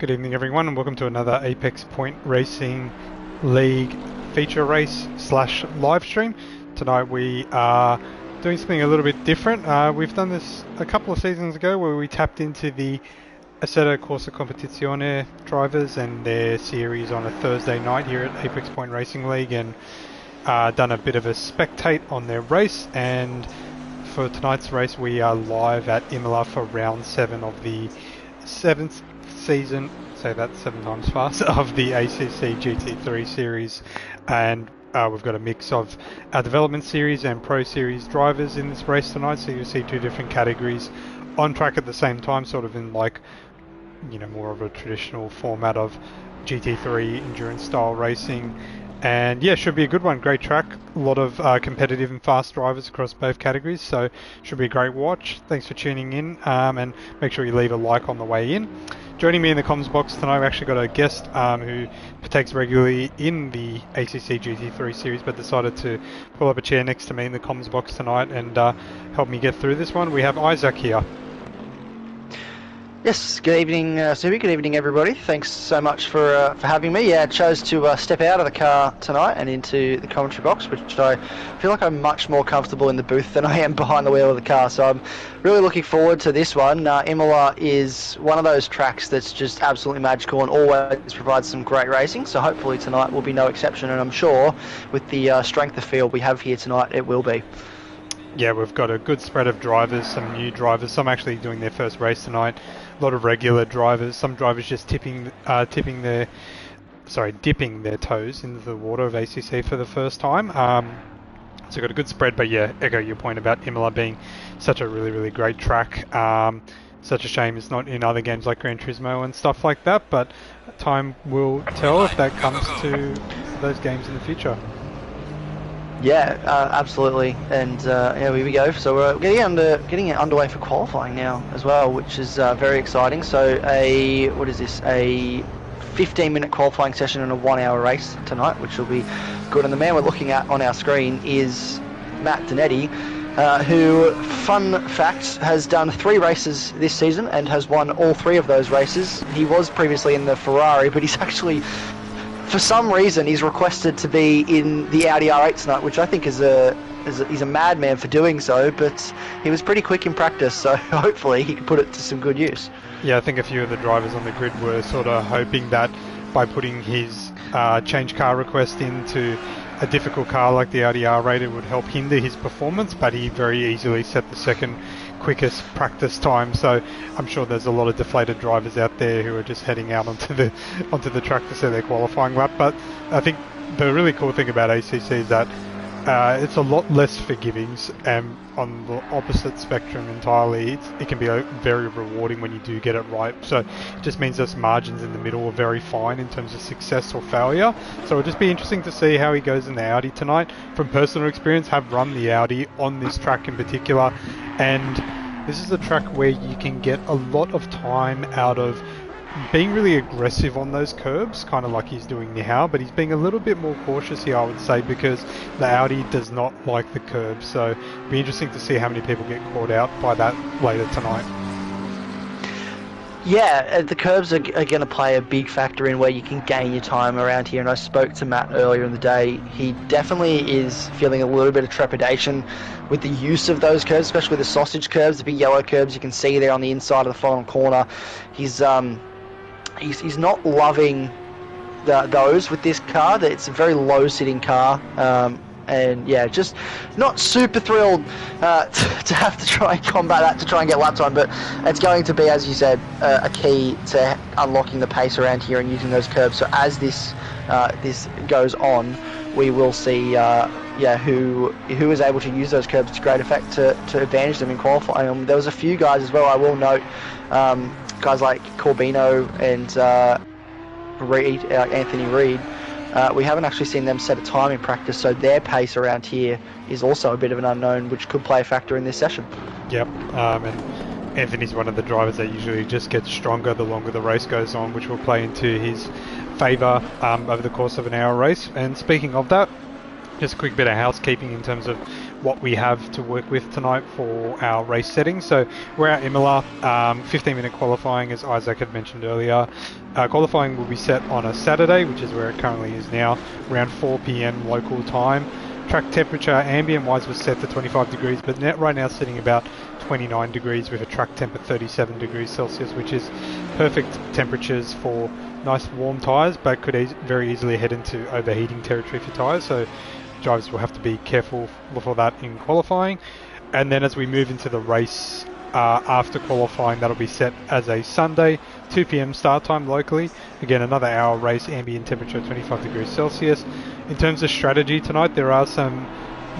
Good evening everyone and welcome to another Apex Point Racing League feature race slash live stream. Tonight we are doing something a little bit different. We've done this a couple of seasons ago where we tapped into the Assetto Corsa Competizione drivers and their series on a Thursday night here at Apex Point Racing League and done a bit of a spectate on their race. And for tonight's race we are live at Imola for round 7 of the 7th season, say that 7 times fast, of the ACC GT3 Series, and we've got a mix of our development series and pro series drivers in this race tonight, so you'll see two different categories on track at the same time, sort of in like, you know, more of a traditional format of GT3 endurance style racing. And yeah, should be a good one. Great track, a lot of competitive and fast drivers across both categories, so should be a great watch. Thanks for tuning in, and make sure you leave a like on the way in. Joining me in the comms box tonight, we actually got a guest who partakes regularly in the ACC GT3 series, but decided to pull up a chair next to me in the comms box tonight and help me get through this one. We have Isaac here. Yes, good evening, Subi. Good evening, everybody. Thanks so much for having me. Yeah, I chose to step out of the car tonight and into the commentary box, which I feel like I'm much more comfortable in the booth than I am behind the wheel of the car. So I'm really looking forward to this one. Imola is one of those tracks that's just absolutely magical and always provides some great racing. So hopefully tonight will be no exception, and I'm sure with the strength of field we have here tonight, it will be. Yeah, we've got a good spread of drivers, some new drivers, some actually doing their first race tonight, a lot of regular drivers, some drivers just dipping their toes into the water of ACC for the first time. So we've got a good spread, but yeah, echo your point about Imola being such a really, really great track. Such a shame it's not in other games like Gran Turismo and stuff like that, but time will tell if that comes to those games in the future. Yeah, absolutely, and here we go. So we're getting it underway for qualifying now as well, which is very exciting. So a 15-minute qualifying session and a 1-hour race tonight, which will be good. And the man we're looking at on our screen is Matt Donetti, who, fun fact, has done 3 races this season and has won all 3 of those races. He was previously in the Ferrari, but he's actually, for some reason, he's requested to be in the Audi R8 tonight, which I think he's a madman for doing so, but he was pretty quick in practice, so hopefully he can put it to some good use. Yeah, I think a few of the drivers on the grid were sort of hoping that by putting his change car request into a difficult car like the Audi R8, it would help hinder his performance, but he very easily set the second quickest practice time, so I'm sure there's a lot of deflated drivers out there who are just heading out onto the track to set their qualifying lap. But I think the really cool thing about ACC is that it's a lot less forgiving, and on the opposite spectrum entirely, it can be very rewarding when you do get it right. So it just means those margins in the middle are very fine in terms of success or failure. So it'll just be interesting to see how he goes in the Audi tonight. From personal experience, have run the Audi on this track in particular, and this is a track where you can get a lot of time out of being really aggressive on those curbs, kind of like he's doing now, but he's being a little bit more cautious here, I would say, because the Audi does not like the curbs. So it'll be interesting to see how many people get caught out by that later tonight. Yeah, the curbs are going to play a big factor in where you can gain your time around here, and I spoke to Matt earlier in the day. He definitely is feeling a little bit of trepidation with the use of those curbs, especially the sausage curbs, the big yellow curbs you can see there on the inside of the final corner. He's not loving those with this car. That it's a very low-sitting car, and yeah, just not super thrilled to have to try and combat that to try and get lap time. But it's going to be, as you said, a key to unlocking the pace around here and using those curbs. So as this goes on, we will see who is able to use those curbs to great effect to advantage them in qualifying. There was a few guys as well, I will note, guys like Corbino and Anthony Reid. We haven't actually seen them set a time in practice, so their pace around here is also a bit of an unknown, which could play a factor in this session. Yep, and Anthony's one of the drivers that usually just gets stronger the longer the race goes on, which will play into his favour over the course of an hour race. And speaking of that, just a quick bit of housekeeping in terms of what we have to work with tonight for our race settings. So we're at Imola, 15-minute qualifying, as Isaac had mentioned earlier. Qualifying will be set on a Saturday, which is where it currently is now, around 4 p.m. local time. Track temperature, ambient-wise, was set to 25 degrees, but right now it's sitting about 29 degrees with a track temp at 37 degrees Celsius, which is perfect temperatures for nice warm tyres, but could very easily head into overheating territory for tyres. So drivers will have to be careful for that in qualifying. And then as we move into the race after qualifying, that'll be set as a Sunday, 2 p.m. start time locally. Again, another hour race, ambient temperature 25 degrees Celsius. In terms of strategy tonight, there are some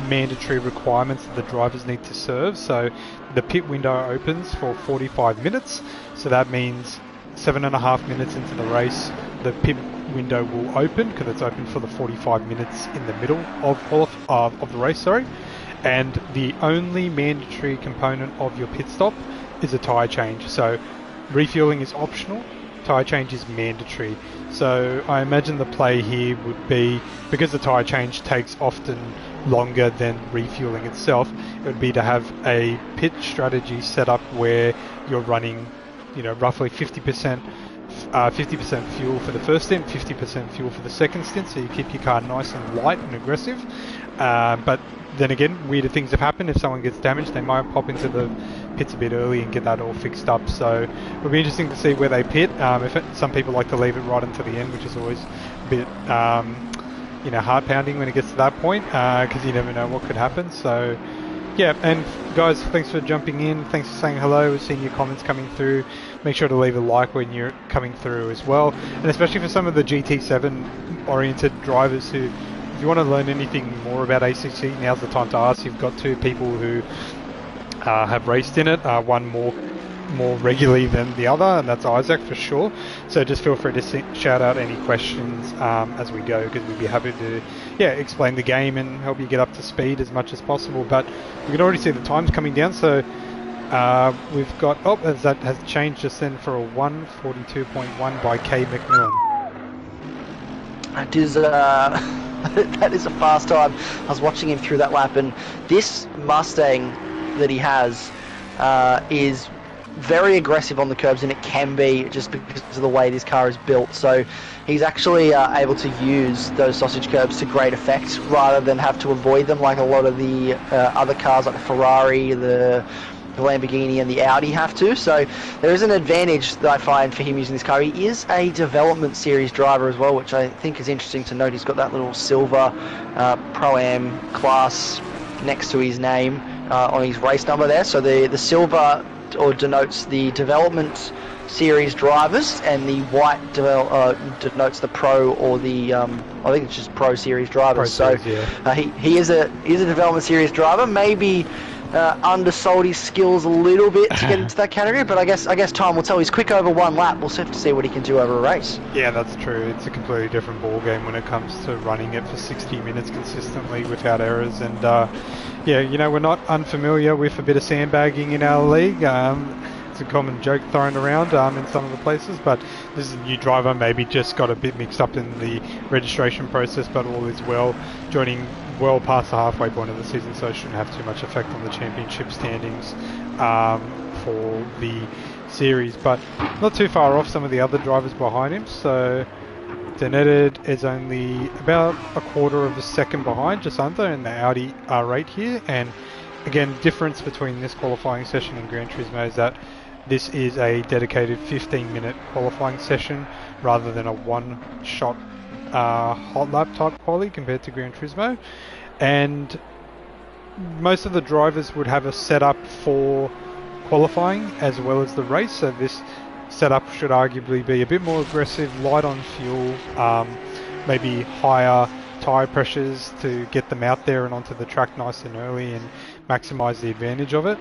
mandatory requirements that the drivers need to serve. So the pit window opens for 45 minutes. So that means 7.5 minutes into the race, the pit window will open, because it's open for the 45 minutes in the middle of the race, and the only mandatory component of your pit stop is a tyre change. So refueling is optional, tyre change is mandatory. So I imagine the play here would be, because the tyre change takes often longer than refueling itself, it would be to have a pit strategy set up where you're running, roughly 50% fuel for the first stint, 50% fuel for the second stint, so you keep your car nice and light and aggressive. But then again, weirder things have happened. If someone gets damaged, they might pop into the pits a bit early and get that all fixed up. So it'll be interesting to see where they pit. Some people like to leave it right until the end, which is always a bit heart pounding when it gets to that point, because you never know what could happen. So yeah, and guys, thanks for jumping in, thanks for saying hello, we've seen your comments coming through. Make sure to leave a like when you're coming through as well, and especially for some of the GT7 oriented drivers who, if you want to learn anything more about ACC, now's the time to ask. You've got two people who have raced in it, one more regularly than the other, and that's Isaac for sure. So just feel free to shout out any questions as we go, because we'd be happy to explain the game and help you get up to speed as much as possible. But you can already see the times coming down, so we've got, that has changed just then for a 1:42.1 by K McMillan. That is that is a fast time. I was watching him through that lap, and this Mustang that he has is very aggressive on the curbs, and it can be just because of the way this car is built. So he's actually able to use those sausage curbs to great effect, rather than have to avoid them like a lot of the other cars like the Ferrari, the Lamborghini and the Audi have to. So there is an advantage that I find for him using this car. He is a development series driver as well, which I think is interesting to note. He's got that little silver Pro-Am class next to his name on his race number there. So the silver denotes the development series drivers, and the white denotes the pro, or the I think it's just pro series drivers. Pro series, yeah. He is a development series driver. Maybe undersold his skills a little bit to get into that category, but I guess time will tell. He's quick over one lap. We'll have to see what he can do over a race. Yeah, that's true. It's a completely different ball game when it comes to running it for 60 minutes consistently without errors. And we're not unfamiliar with a bit of sandbagging in our league. It's a common joke thrown around in some of the places, but this is a new driver, maybe just got a bit mixed up in the registration process, but all is well, joining well past the halfway point of the season, so it shouldn't have too much effect on the championship standings for the series, but not too far off some of the other drivers behind him. So Denetted is only about a quarter of a second behind, just under, in the Audi R8 here. And again, difference between this qualifying session and Gran Turismo is that this is a dedicated 15-minute qualifying session rather than a one-shot hot lap type quali compared to Gran Turismo. And most of the drivers would have a setup for qualifying as well as the race, so this setup should arguably be a bit more aggressive, light on fuel, maybe higher tyre pressures to get them out there and onto the track nice and early and maximise the advantage of it,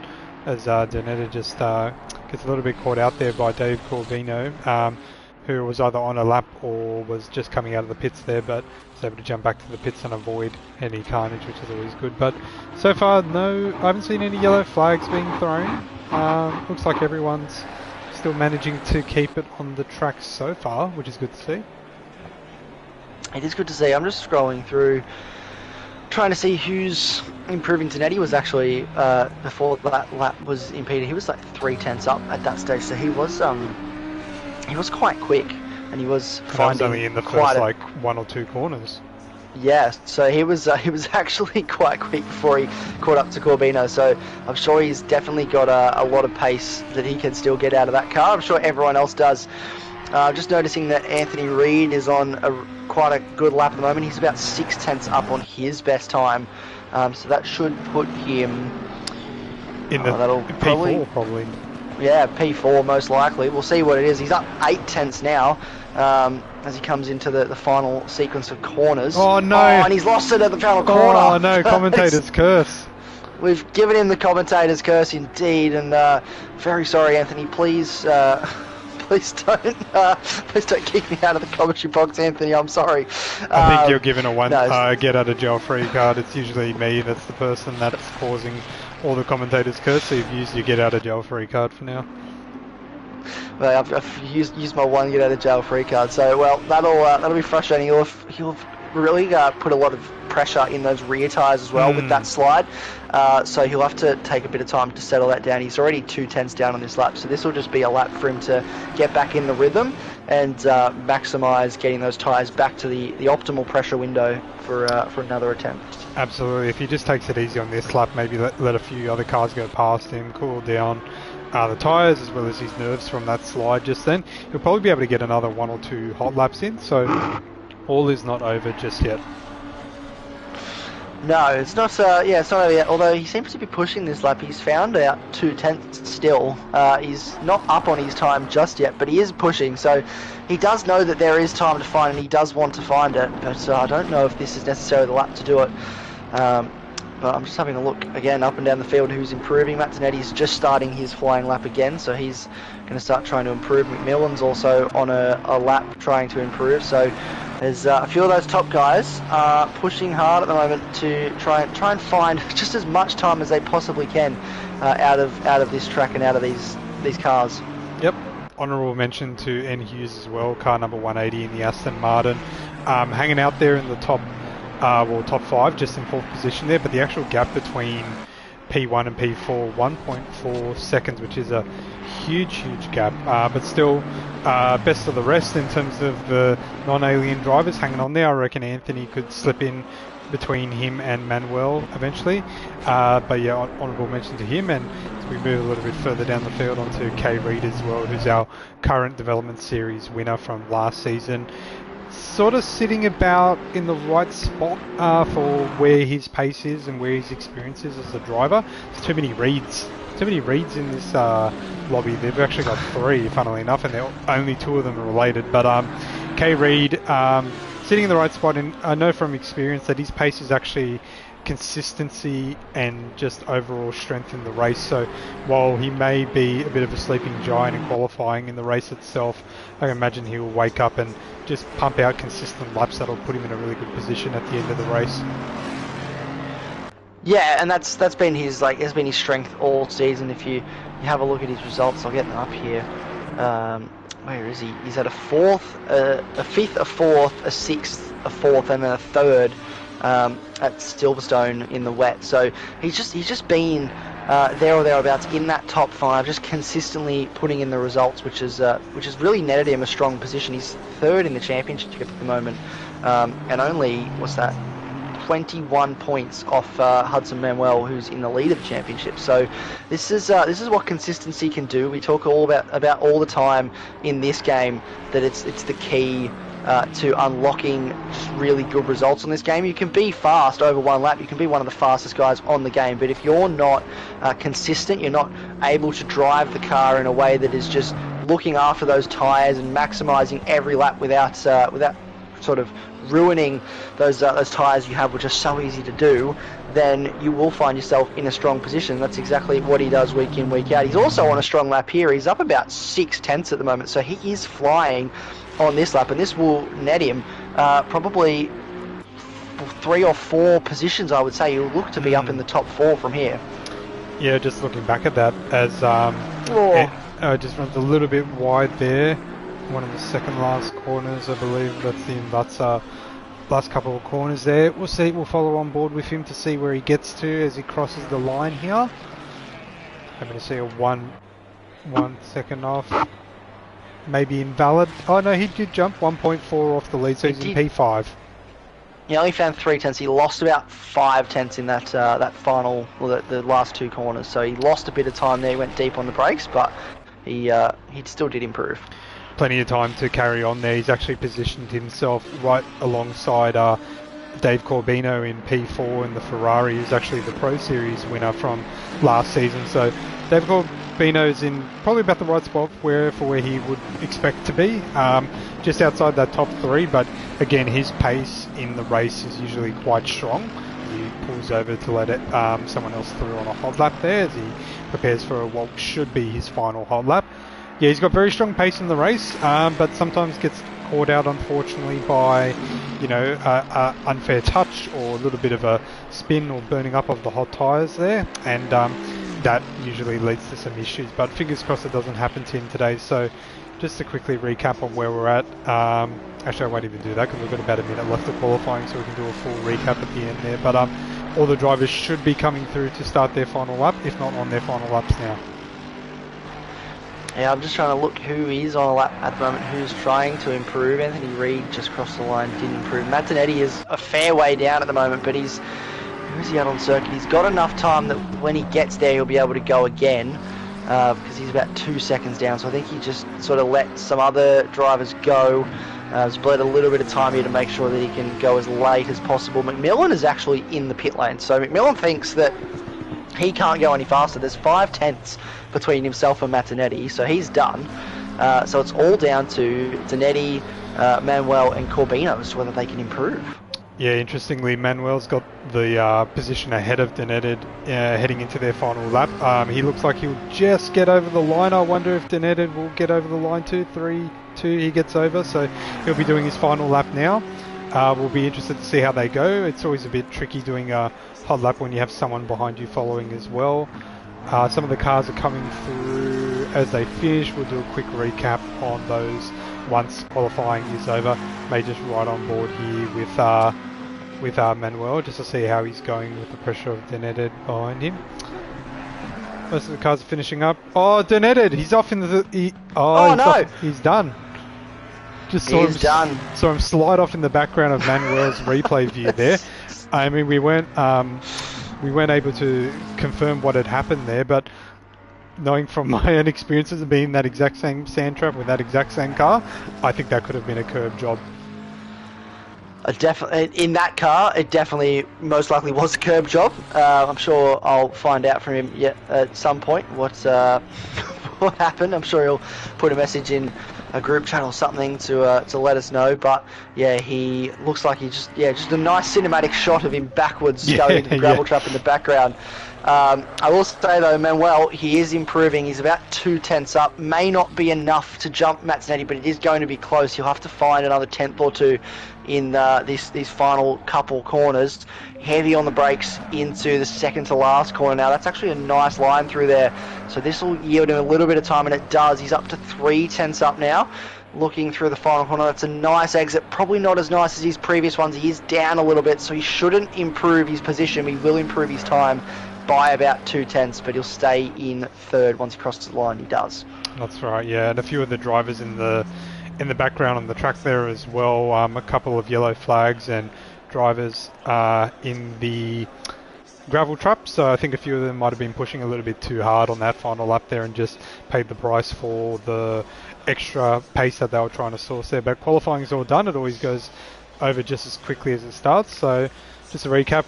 as Donetta just gets a little bit caught out there by Dave Corvino, who was either on a lap or was just coming out of the pits there, but was able to jump back to the pits and avoid any carnage, which is always good. But so far, no, I haven't seen any yellow flags being thrown. Looks like everyone's still managing to keep it on the track so far, which is good to see. It is good to see. I'm just scrolling through trying to see who's improving. Zanetti was actually, before that lap was impeded, he was like 3/10 up at that stage, so he was quite quick, and he was And that was finding only in the quite first like 1 or 2 corners. Yeah, so he was actually quite quick before he caught up to Corbino. So I'm sure he's definitely got a lot of pace that he can still get out of that car. I'm sure everyone else does. Just noticing that Anthony Reid is on quite a good lap at the moment. He's about 6/10 up on his best time, so that should put him In the P4 probably. Yeah, P4 most likely. We'll see what it is. He's up 8/10 now. As he comes into the final sequence of corners. Oh no! Oh, and he's lost it at the final corner. Oh no! Commentator's curse. We've given him the commentator's curse indeed, and very sorry, Anthony. Please, please don't kick me out of the commentary box, Anthony. I'm sorry. I think you're given a get out of jail free card. It's usually me that's the person that's causing all the commentators' curse. So you've used your get out of jail free card for now. Well, I've used my one get out of jail free card, so well that'll be frustrating. He'll really put a lot of pressure in those rear tyres as well with that slide, so he'll have to take a bit of time to settle that down. He's already 2/10 down on this lap, so this will just be a lap for him to get back in the rhythm and maximise getting those tyres back to the optimal pressure window for another attempt. Absolutely. If he just takes it easy on this lap, maybe let a few other cars go past him, cool down the tyres as well as his nerves from that slide just then, he'll probably be able to get another 1 or 2 hot laps in, so all is not over just yet. No, it's not. It's not over yet. Although he seems to be pushing this lap, he's found out 2/10 still. He's not up on his time just yet, but he is pushing. So he does know that there is time to find, and he does want to find it. But I don't know if this is necessarily the lap to do it. But I'm just having a look again up and down the field who's improving. Matt Zanetti's just starting his flying lap again, so he's going to start trying to improve. McMillan's also on a lap trying to improve. So there's a few of those top guys pushing hard at the moment to try and find just as much time as they possibly can out of this track and out of these cars. Yep. Honourable mention to N Hughes as well, car number 180 in the Aston Martin, hanging out there in the top 5, just in 4th position there, but the actual gap between P1 and P4, 1.4 seconds, which is a huge gap, but still best of the rest in terms of the non-alien drivers hanging on there. I reckon Anthony could slip in between him and Manuel eventually, but yeah, honourable mention to him. And as we move a little bit further down the field onto K Reid as well, who's our current development series winner from last season, sort of sitting about in the right spot for where his pace is and where his experience is as a driver. There's too many reads in this lobby. They've actually got 3, funnily enough, and only 2 of them are related. But K Reid sitting in the right spot, and I know from experience that his pace is actually consistency and just overall strength in the race. So while he may be a bit of a sleeping giant in qualifying, in the race itself I can imagine he will wake up and just pump out consistent laps that'll put him in a really good position at the end of the race. Yeah, and that's been his strength all season. If you have a look at his results, I'll get them up here. Where is he? He's at a 4th, a 5th, a 4th, a 6th, a 4th, and then a 3rd at Silverstone in the wet. So he's just been there or thereabouts in that top 5, just consistently putting in the results, which has really netted him a strong position. He's 3rd in the championship at the moment, and only 21 points off Hudson Manuel, who's in the lead of the championship. So this is what consistency can do. We talk about all the time in this game that it's the key to unlocking just really good results on this game. You can be fast over one lap, you can be one of the fastest guys on the game, but if you're not consistent, you're not able to drive the car in a way that is just looking after those tyres and maximising every lap without sort of ruining those tyres you have, which are so easy to do, then you will find yourself in a strong position. That's exactly what he does week in, week out. He's also on a strong lap here. He's up about 6/10 at the moment, so he is flying on this lap, and this will net him probably 3 or 4 positions, I would say. He'll look to be up in the top 4 from here. Yeah, just looking back at that, as it just runs a little bit wide there. One of the second last corners, I believe. That's the Invatsa last couple of corners there. We'll see. We'll follow on board with him to see where he gets to as he crosses the line here. Hoping to see a 1 second off. Maybe invalid. Oh no, he did jump 1.4 off the lead, so he's in P5. He only found 3 tenths. He lost about 5 tenths in that that final, well, the last 2 corners. So he lost a bit of time there. He went deep on the brakes, but he still did improve. Plenty of time to carry on there. He's actually positioned himself right alongside Dave Corbino in P4 in the Ferrari, who's actually the Pro Series winner from last season. So Dave Corbino's in probably about the right spot for where he would expect to be, just outside that top 3. But again, his pace in the race is usually quite strong. He pulls over to let someone else through on a hot lap there as he prepares for what should be his final hot lap. Yeah, he's got very strong pace in the race, but sometimes gets caught out, unfortunately, by, you know, unfair touch or a little bit of a spin or burning up of the hot tyres there, and that usually leads to some issues. But fingers crossed it doesn't happen to him today. So just to quickly recap on where we're at. Actually, I won't even do that because we've got about a minute left of qualifying, so we can do a full recap at the end there. But all the drivers should be coming through to start their final lap, if not on their final laps now. Yeah, I'm just trying to look who is on a lap at the moment, who's trying to improve. Anthony Reid just crossed the line, didn't improve. Martinetti is a fair way down at the moment, but who's he at on circuit? He's got enough time that when he gets there, he'll be able to go again, because he's about 2 seconds down. So I think he just sort of let some other drivers go. He's bled a little bit of time here to make sure that he can go as late as possible. McMillan is actually in the pit lane, so McMillan thinks that he can't go any faster. There's 5 tenths between himself and Martinetti, so he's done. So it's all down to Zanetti, Manuel and Corbino as to whether they can improve. Yeah, interestingly, Manuel's got the position ahead of Denetted heading into their final lap. He looks like he'll just get over the line. I wonder if Denetted will get over the line too. 3-2 he gets over, so he'll be doing his final lap now. We'll be interested to see how they go. It's always a bit tricky doing a hot lap when you have someone behind you following as well. Some of the cars are coming through as they finish. We'll do a quick recap on those once qualifying is over. May just ride on board here with Manuel just to see how he's going with the pressure of Denetted behind him. Most of the cars are finishing up. Oh, Denetted! He's off in the... Oh no! He's done. Just saw him slide off in the background of Manuel's replay view there. I mean, we weren't able to confirm what had happened there, but knowing from my own experiences of being in that exact same sand trap with that exact same car, I think that could have been a curb job. Definitely in that car, it definitely most likely was a curb job. I'm sure I'll find out from him yet at some point what happened. I'm sure he'll put a message in a group chat or something to let us know. But yeah, he looks like just a nice cinematic shot of him backwards going into the gravel trap in the background. I will say though, Manuel, he is improving. He's about 2 tenths up. May not be enough to jump Martinetti, but it is going to be close. He'll have to find another tenth or two in these final couple corners. Heavy on the brakes into the second to last corner now. That's actually a nice line through there. So this will yield him a little bit of time, and it does. He's up to 3 tenths up now. Looking through the final corner, that's a nice exit. Probably not as nice as his previous ones. He is down a little bit, so he shouldn't improve his position. He will improve his time by about 2 tenths, but he'll stay in third once he crosses the line. He does. That's right, yeah. And a few of the drivers in the background on the track there as well. A couple of yellow flags and drivers in the gravel trap. So I think a few of them might have been pushing a little bit too hard on that final lap there and just paid the price for the extra pace that they were trying to source there. But qualifying is all done. It always goes over just as quickly as it starts. So just a recap.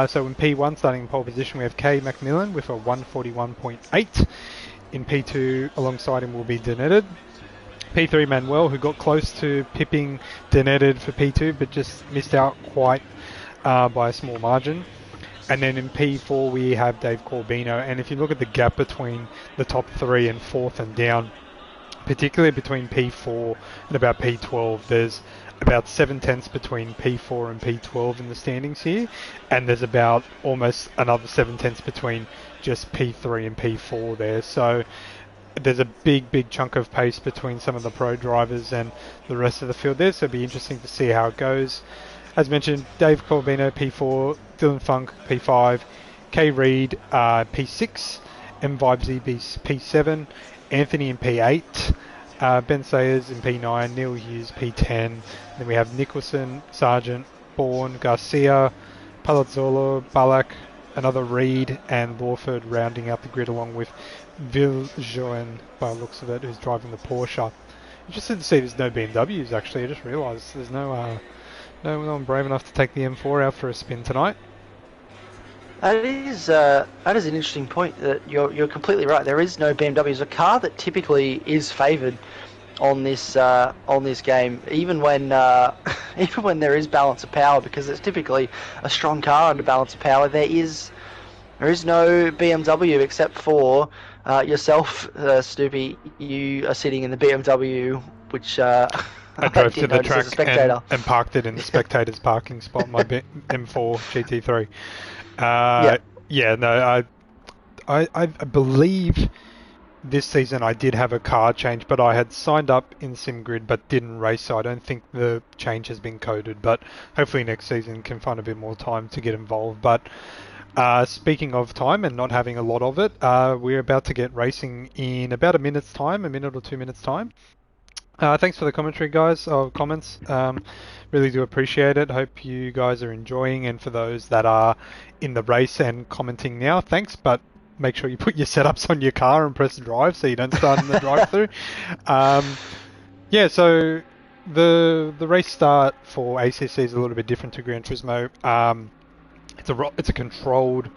So in P1, starting in pole position, we have Kay McMillan with a 141.8. In P2, alongside him will be Denetted. P3, Manuel, who got close to pipping Denetted for P2, but just missed out quite by a small margin. And then in P4, we have Dave Corbino. And if you look at the gap between the top 3 and 4th and down, particularly between P4 and about P12, there's about 7 tenths between P4 and P12 in the standings here, and there's about almost another 7 tenths between just P3 and P4 there. So there's a big chunk of pace between some of the pro drivers and the rest of the field there, so it'll be interesting to see how it goes. as mentioned, Dave Corbino P4, Dylan Funk P5, K Reed P6, M Vibes P7, Anthony in P8, Ben Sayers in P9, Neil Hughes P10. Then we have Nicholson, Sargent, Bourne, Garcia, Palazzolo, Balak, another Reed, and Lawford rounding out the grid along with Viljoen, by the looks of it, who's driving the Porsche. Interested to see there's no BMWs actually. I just realised there's no one brave enough to take the M4 out for a spin tonight. That is an interesting point. That you're completely right. There is no BMWs. A car that typically is favoured on this game, even when there is balance of power, because it's typically a strong car under balance of power. There is no BMW except for yourself, Stoopy. You are sitting in the BMW, which I drove to the track and parked it in the spectator's parking spot. My M4 GT3. I believe this season I did have a car change, but I had signed up in SimGrid but didn't race, so I don't think the change has been coded. But hopefully next season can find a bit more time to get involved. But speaking of time and not having a lot of it, we're about to get racing in about a minute or 2 minutes time. Thanks for the commentary, guys, or comments. Really do appreciate it. Hope you guys are enjoying, and for those that are in the race and commenting now, thanks, but make sure you put your setups on your car and press drive so you don't start in the drive-through. So the race start for ACC is a little bit different to Gran Turismo. It's a controlled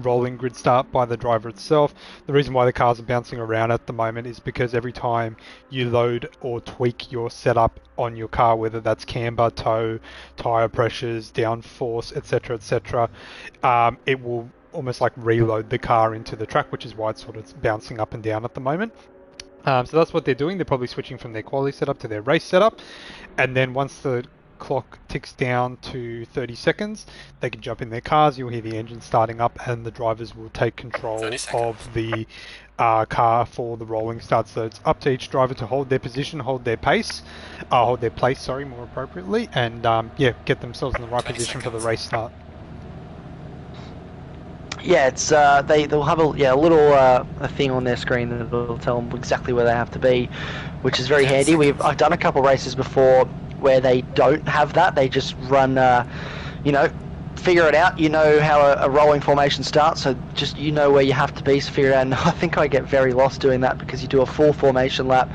rolling grid start by the driver itself. The reason why the cars are bouncing around at the moment is because every time you load or tweak your setup on your car, whether that's camber, tow, tyre pressures, downforce, etc., it will almost like reload the car into the track, which is why it's sort of bouncing up and down at the moment. So that's what they're doing. They're probably switching from their quality setup to their race setup, and then once the clock ticks down to 30 seconds, they can jump in their cars, you'll hear the engine starting up, and the drivers will take control of the car for the rolling start. So it's up to each driver to hold their position, hold their place, more appropriately, and get themselves in the right position for the race start. Yeah, it's they'll have a little a thing on their screen that will tell them exactly where they have to be, which is very handy. I've done a couple races before where they don't have that. They just run, figure it out. You know how a rolling formation starts, so just where you have to be, so figure it out. And I think I get very lost doing that because you do a full formation lap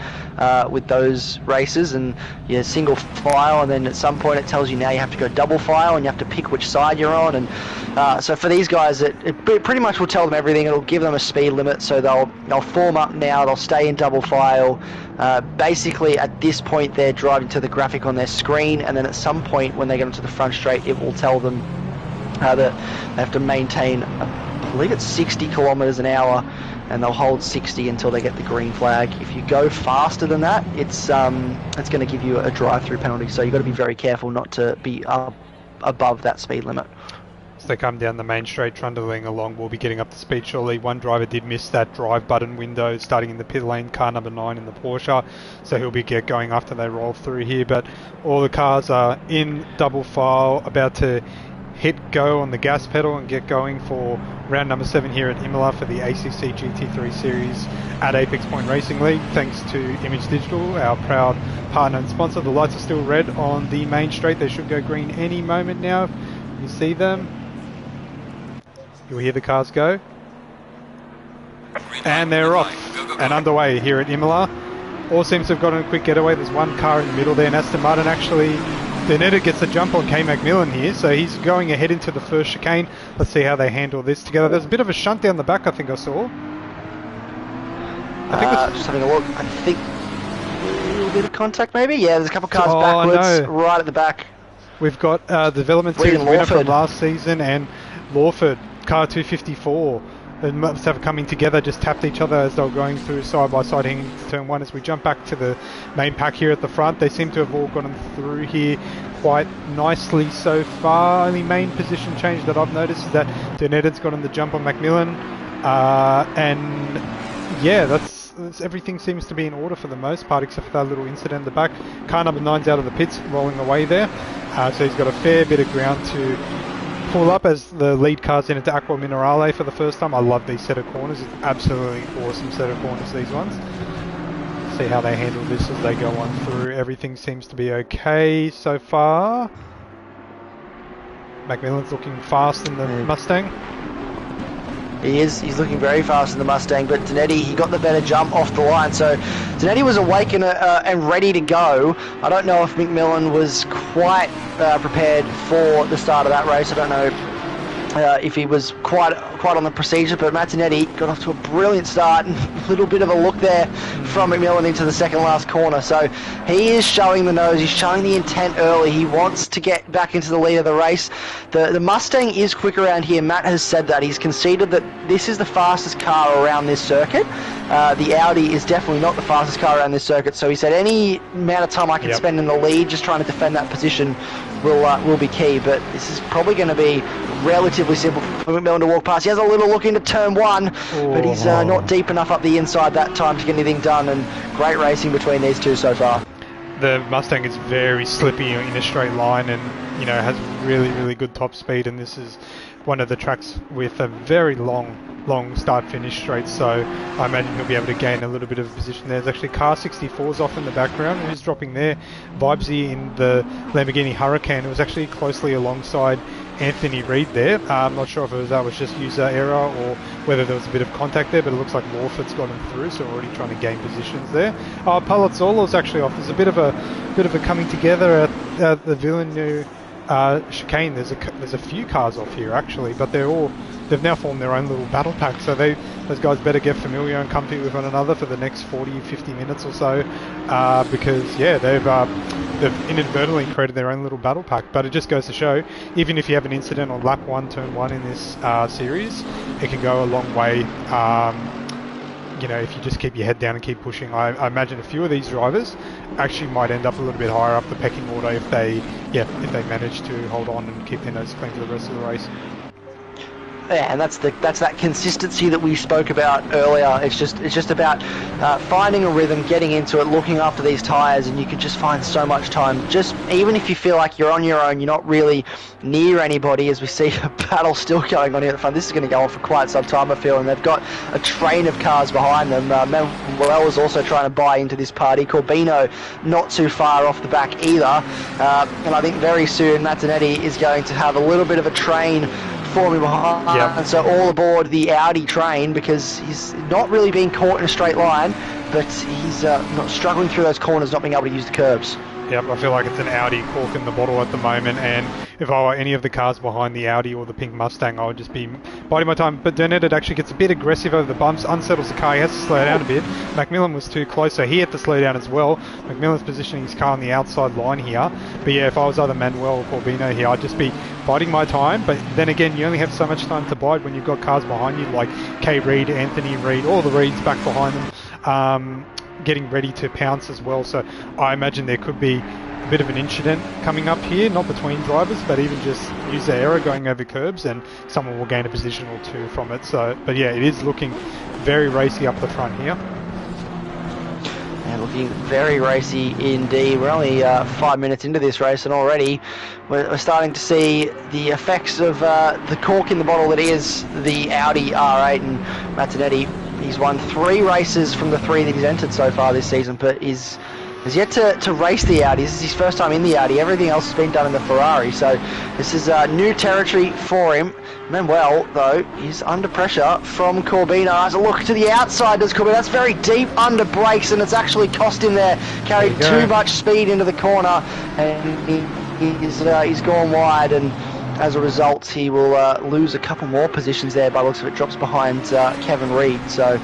with those races, and you single file, and then at some point it tells you now you have to go double file, and you have to pick which side you're on. And so for these guys, it pretty much will tell them everything. It'll give them a speed limit, so they'll form up now. They'll stay in double file. Basically, at this point, they're driving to the graphic on their screen, and then at some point when they get into the front straight, it will tell them that they have to maintain, I believe it's 60 kilometers an hour, and they'll hold 60 until they get the green flag. If you go faster than that, it's going to give you a drive-through penalty. So you've got to be very careful not to be above that speed limit. As they come down the main straight, trundling along, we'll be getting up to speed shortly. One driver did miss that drive button window starting in the pit lane, car number 9 in the Porsche, so he'll be going after they roll through here. But all the cars are in double file, about to hit go on the gas pedal and get going for round number 7 here at Imola for the ACC GT3 Series at Apex Point Racing League. Thanks to Image Digital, our proud partner and sponsor. The lights are still red on the main straight. They should go green any moment now. You see them. You'll hear the cars go. And they're off and underway here at Imola. All seems to have gotten a quick getaway. There's one car in the middle there, and Aston Martin actually, Denetta gets a jump on K Macmillan here, so he's going ahead into the first chicane. Let's see how they handle this together. There's a bit of a shunt down the back, I think I saw. Just having a look. I think a little bit of contact maybe? Yeah, there's a couple cars backwards, right at the back. We've got Development Team's winner from last season and Lawford, car 254. They must have coming together, just tapped each other as they were going through side by side heading to turn 1. As we jump back to the main pack here at the front, they seem to have all gotten through here quite nicely so far. Only main position change that I've noticed is that Denetten's gotten the jump on Macmillan, and yeah, that's everything seems to be in order for the most part, except for that little incident in the back. Car number 9's out of the pits, rolling away there. So he's got a fair bit of ground to pull up as the lead car's in into Aqua Minerale for the first time. I love these set of corners. It's absolutely awesome set of corners, these ones. See how they handle this as they go on through. Everything seems to be okay so far. Macmillan's looking fast in the Mustang. He is. He's looking very fast in the Mustang, but Zanetti, he got the better jump off the line. So Zanetti was awake and ready to go. I don't know if McMillan was quite prepared for the start of that race. I don't know if he was quite on the procedure, but Matt Zanetti got off to a brilliant start and a little bit of a look there from McMillan into the second last corner. So he is showing the nose, he's showing the intent early. He wants to get back into the lead of the race. The Mustang is quick around here. Matt has said that. He's conceded that this is the fastest car around this circuit. The Audi is definitely not the fastest car around this circuit, so he said any amount of time I can spend in the lead just trying to defend that position will be key, but this is probably going to be relatively simple for McMillan to walk past. He has a little look into turn 1, but he's not deep enough up the inside that time to get anything done, and great racing between these two so far. The Mustang is very slippy in a straight line, and has really good top speed, and this is one of the tracks with a very long start-finish straight, so I imagine he'll be able to gain a little bit of a position there. There's actually car 64's off in the background. Who's dropping there? Vibesy in the Lamborghini Huracan. It was actually closely alongside Anthony Reid there. I'm not sure if that was just user error or whether there was a bit of contact there, but it looks like Lawford's got him through, so already trying to gain positions there. Palazzolo's actually off. There's a bit of a coming together at the Villeneuve chicane. There's a few cars off here actually, but they've now formed their own little battle pack, so those guys better get familiar and compete with one another for the next 40-50 minutes or so, because they've inadvertently created their own little battle pack. But it just goes to show, even if you have an incident on lap 1, turn 1 in this series, it can go a long way. If you just keep your head down and keep pushing. I imagine a few of these drivers actually might end up a little bit higher up the pecking order if they manage to hold on and keep their nose clean for the rest of the race. Yeah, and that's that consistency that we spoke about earlier. It's just about finding a rhythm, getting into it, looking after these tyres, and you can just find so much time. Just even if you feel like you're on your own, you're not really near anybody, as we see a battle still going on here at the front. This is going to go on for quite some time, I feel, and they've got a train of cars behind them. Manuel is also trying to buy into this party. Corbino not too far off the back either, and I think very soon Mazzanetti is going to have a little bit of a train forming behind, and so all aboard the Audi train, because he's not really being caught in a straight line, but he's not struggling through those corners, not being able to use the curbs. Yep, I feel like it's an Audi cork in the bottle at the moment, and if I were any of the cars behind the Audi or the pink Mustang, I would just be biding my time. But Durnett actually gets a bit aggressive over the bumps, unsettles the car, he has to slow down a bit. Macmillan was too close, so he had to slow down as well. Macmillan's positioning his car on the outside line here. But yeah, if I was either Manuel or Corbino here, I'd just be biding my time. But then again, you only have so much time to bide when you've got cars behind you, like Kay Reid, Anthony Reid, all the Reids back behind them, getting ready to pounce as well. So I imagine there could be a bit of an incident coming up here, not between drivers, but even just user error going over curbs, and someone will gain a position or two from it. So, but yeah, it is looking very racy up the front here. Yeah, looking very racy indeed. We're only 5 minutes into this race, and already we're starting to see the effects of the cork in the bottle that is the Audi R8. And Mazzanetti, he's won 3 races from the 3 that he's entered so far this season, but has yet to race the Audi. This is his first time in the Audi. Everything else has been done in the Ferrari, so this is new territory for him. Manuel, though, is under pressure from Corbino. Has a look to the outside, does Corbino. That's very deep under brakes, and it's actually cost him there. Carried too much speed into the corner, and he's gone wide, and as a result, he will lose a couple more positions there. By the looks of it, drops behind Kevin Reid. So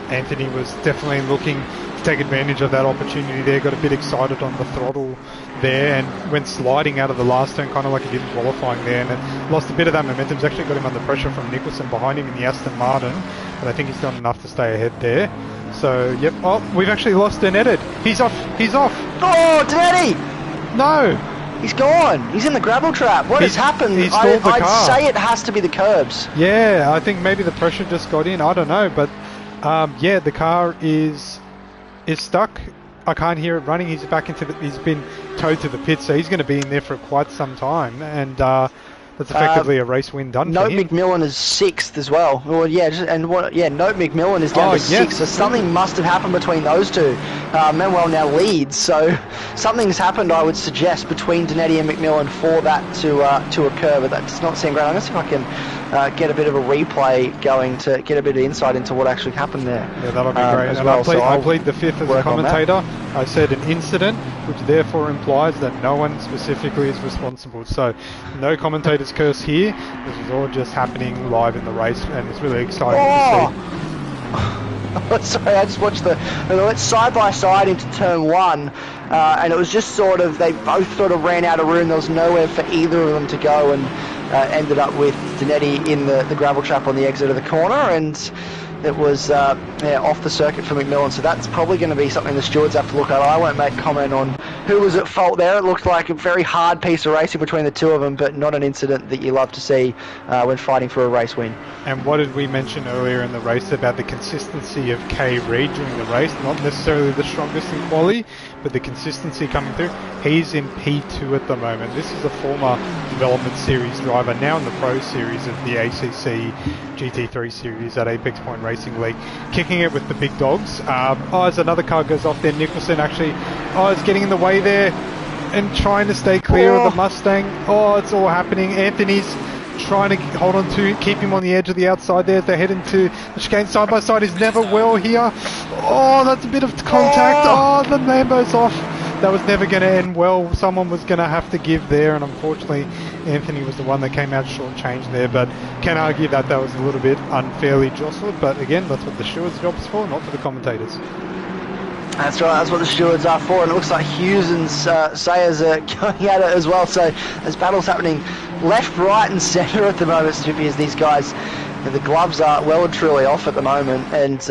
Anthony was definitely looking to take advantage of that opportunity there. Got a bit excited on the throttle there and went sliding out of the last turn, kind of like he did in qualifying there, and then lost a bit of that momentum. He's actually got him under pressure from Nicholson behind him in the Aston Martin, but I think he's done enough to stay ahead there. So, yep. Oh, we've actually lost Durnett. He's off. He's off. Oh, Durnett! No. He's gone. He's in the gravel trap. What has happened? I'd say it has to be the curbs. Yeah, I think maybe the pressure just got in. I don't know, but Yeah, the car is stuck. I can't hear it running. He's back into he's been towed to the pit, so he's going to be in there for quite some time, and that's effectively a race win done for Note him. McMillan is 6th as well. Well, yeah, Note McMillan is down to 6th. So something must have happened between those two. Manuel now leads, so something's happened, I would suggest, between Donetti and McMillan for that to occur. But that does not seem great. I'm going to see if I can get a bit of a replay going to get a bit of insight into what actually happened there. Yeah, that'll be great. And well. I plead the fifth as a commentator. I said an incident, which therefore implies that no one specifically is responsible. So no commentators curse here. This is all just happening live in the race, and it's really exciting to see. Sorry, I just watched they went side by side into turn 1, and it was just sort of, they both sort of ran out of room. There was nowhere for either of them to go, and ended up with Donetti in the gravel trap on the exit of the corner, and it was off the circuit for McMillan. So that's probably going to be something the stewards have to look at. I won't make comment on who was at fault there. It looked like a very hard piece of racing between the two of them, but not an incident that you love to see when fighting for a race win. And what did we mention earlier in the race about the consistency of K. Reid during the race? Not necessarily the strongest in quali, but the consistency coming through. He's in P2 at the moment. This is a former Development Series driver, now in the Pro Series of the ACC GT3 Series at Apex Point Racing League, kicking it with the big dogs. As another car goes off there, Nicholson actually is getting in the way there and trying to stay clear of the Mustang. It's all happening. Anthony's trying to hold on to, keep him on the edge of the outside there as they head into the chicane. Side by side is never well here. That's a bit of contact. The Lambo's off. That was never going to end well. Someone was going to have to give there, and unfortunately Anthony was the one that came out short-changed there, but can argue that was a little bit unfairly jostled. But again, that's what the stewards' job is for, not for the commentators. That's right, that's what the stewards are for, and it looks like Hughes and Sayers are going at it as well. So there's battles happening left, right and centre at the moment, Stippy, as these guys, the gloves are well and truly off at the moment, and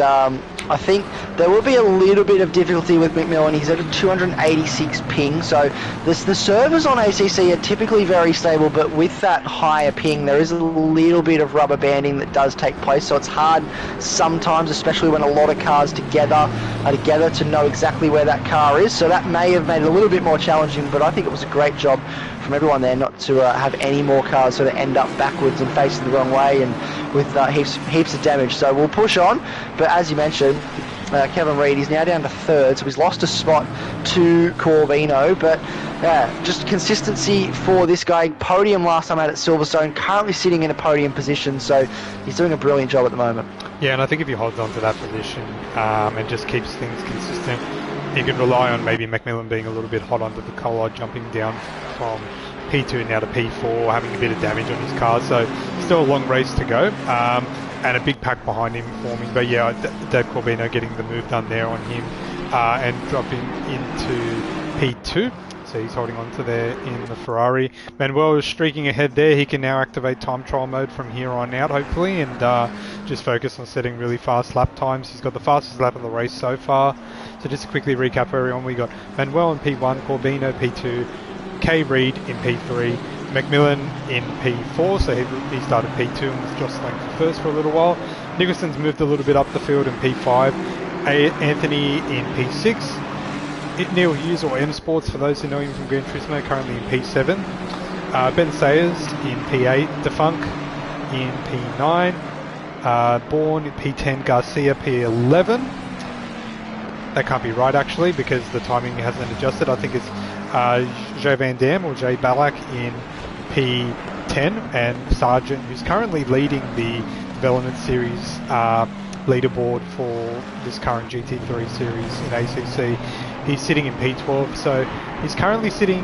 I think there will be a little bit of difficulty with McMillan. He's at a 286 ping, so the servers on ACC are typically very stable, but with that higher ping there is a little bit of rubber banding that does take place, so it's hard sometimes, especially when a lot of cars are together, to know exactly where that car is. So that may have made it a little bit more challenging, but I think it was a great job from everyone there not to have any more cars sort of end up backwards and facing the wrong way and with heaps of damage. So we'll push on, but as you mentioned, Kevin Reid is now down to 3rd, so he's lost a spot to Corbino, but just consistency for this guy. Podium last time out at Silverstone, currently sitting in a podium position, so he's doing a brilliant job at the moment. Yeah, and I think if he holds on to that position and just keeps things consistent, he could rely on maybe McMillan being a little bit hot under the collar, jumping down from P2 now to P4, having a bit of damage on his car, so still a long race to go. And a big pack behind him forming, but yeah, Dave Corbino getting the move done there on him and dropping into P2, so he's holding on to there in the Ferrari. Manuel is streaking ahead there. He can now activate time trial mode from here on out, hopefully, and just focus on setting really fast lap times. He's got the fastest lap of the race so far. So just to quickly recap everyone, we got Manuel in P1, Corbino P2, K. Reid in P3, McMillan in P4, so he started P2 and was jostling for first for a little while. Nicholson's moved a little bit up the field in P5. Anthony in P6. Neil Hughes, or M Sports for those who know him from Gran Turismo, currently in P7. Ben Sayers in P8. Defunk in P9. Bourne in P10. Garcia P11. That can't be right actually because the timing hasn't adjusted. I think it's Joe Van Dam or Jay Ballack in P10, and Sargent, who's currently leading the Development Series leaderboard for this current GT3 Series in ACC. He's sitting in P12, so he's currently sitting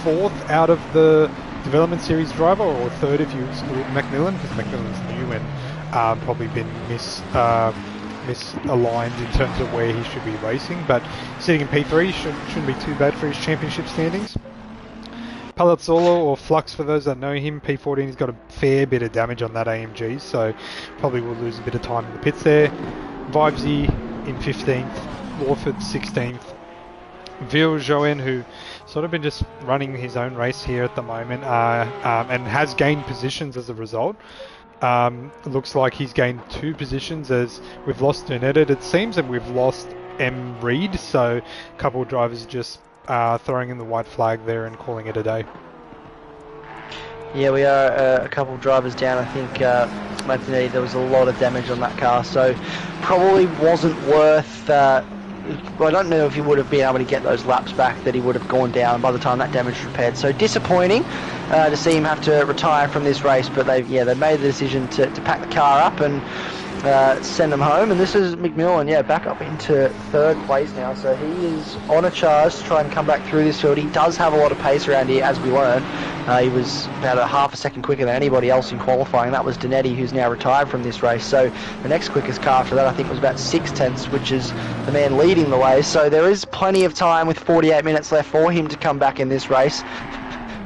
4th out of the Development Series driver, or 3rd if you exclude McMillan, because McMillan's new and probably been misaligned in terms of where he should be racing, but sitting in P3 shouldn't be too bad for his championship standings. Palazzolo, or Flux for those that know him, P14, he's got a fair bit of damage on that AMG, so probably will lose a bit of time in the pits there. Vibesy in 15th, Lawford 16th. Vil Joen, who sort of been just running his own race here at the moment and has gained positions as a result. looks like he's gained 2 positions as we've lost Donetted, it seems, and we've lost M. Reed, so a couple of drivers just throwing in the white flag there and calling it a day. Yeah, we are a couple of drivers down. I think Martinelli, there was a lot of damage on that car, so probably wasn't worth... I don't know if he would have been able to get those laps back that he would have gone down by the time that damage was repaired. So disappointing to see him have to retire from this race, but they made the decision to pack the car up and send them home. And this is McMillan, back up into 3rd place now. So he is on a charge to try and come back through this field. He does have a lot of pace around here, as we learned. He was about a half a second quicker than anybody else in qualifying. That was Donetti, who's now retired from this race. So the next quickest car after that, I think, was about 6/10, which is the man leading the way. So there is plenty of time with 48 minutes left for him to come back in this race.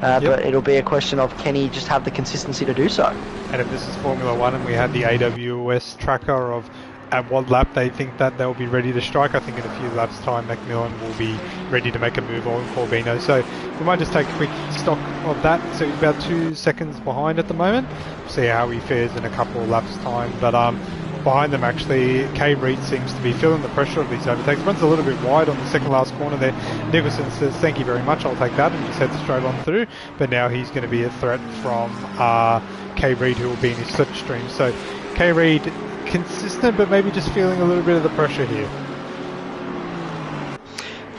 But it'll be a question of, can he just have the consistency to do so? And if this is Formula 1 and we had the AWS tracker of at what lap they think that they'll be ready to strike, I think in a few laps time McMillan will be ready to make a move on Corbino. So we might just take a quick stock of that. So he's about 2 seconds behind at the moment. See how he fares in a couple of laps time. But behind them actually, K. Reed seems to be feeling the pressure of these overtakes. Runs a little bit wide on the second last corner there. Nicholson says, thank you very much, I'll take that, and just heads straight on through. But now he's going to be a threat from K. Reed, who will be in his slipstream. So K. Reed, consistent, but maybe just feeling a little bit of the pressure here.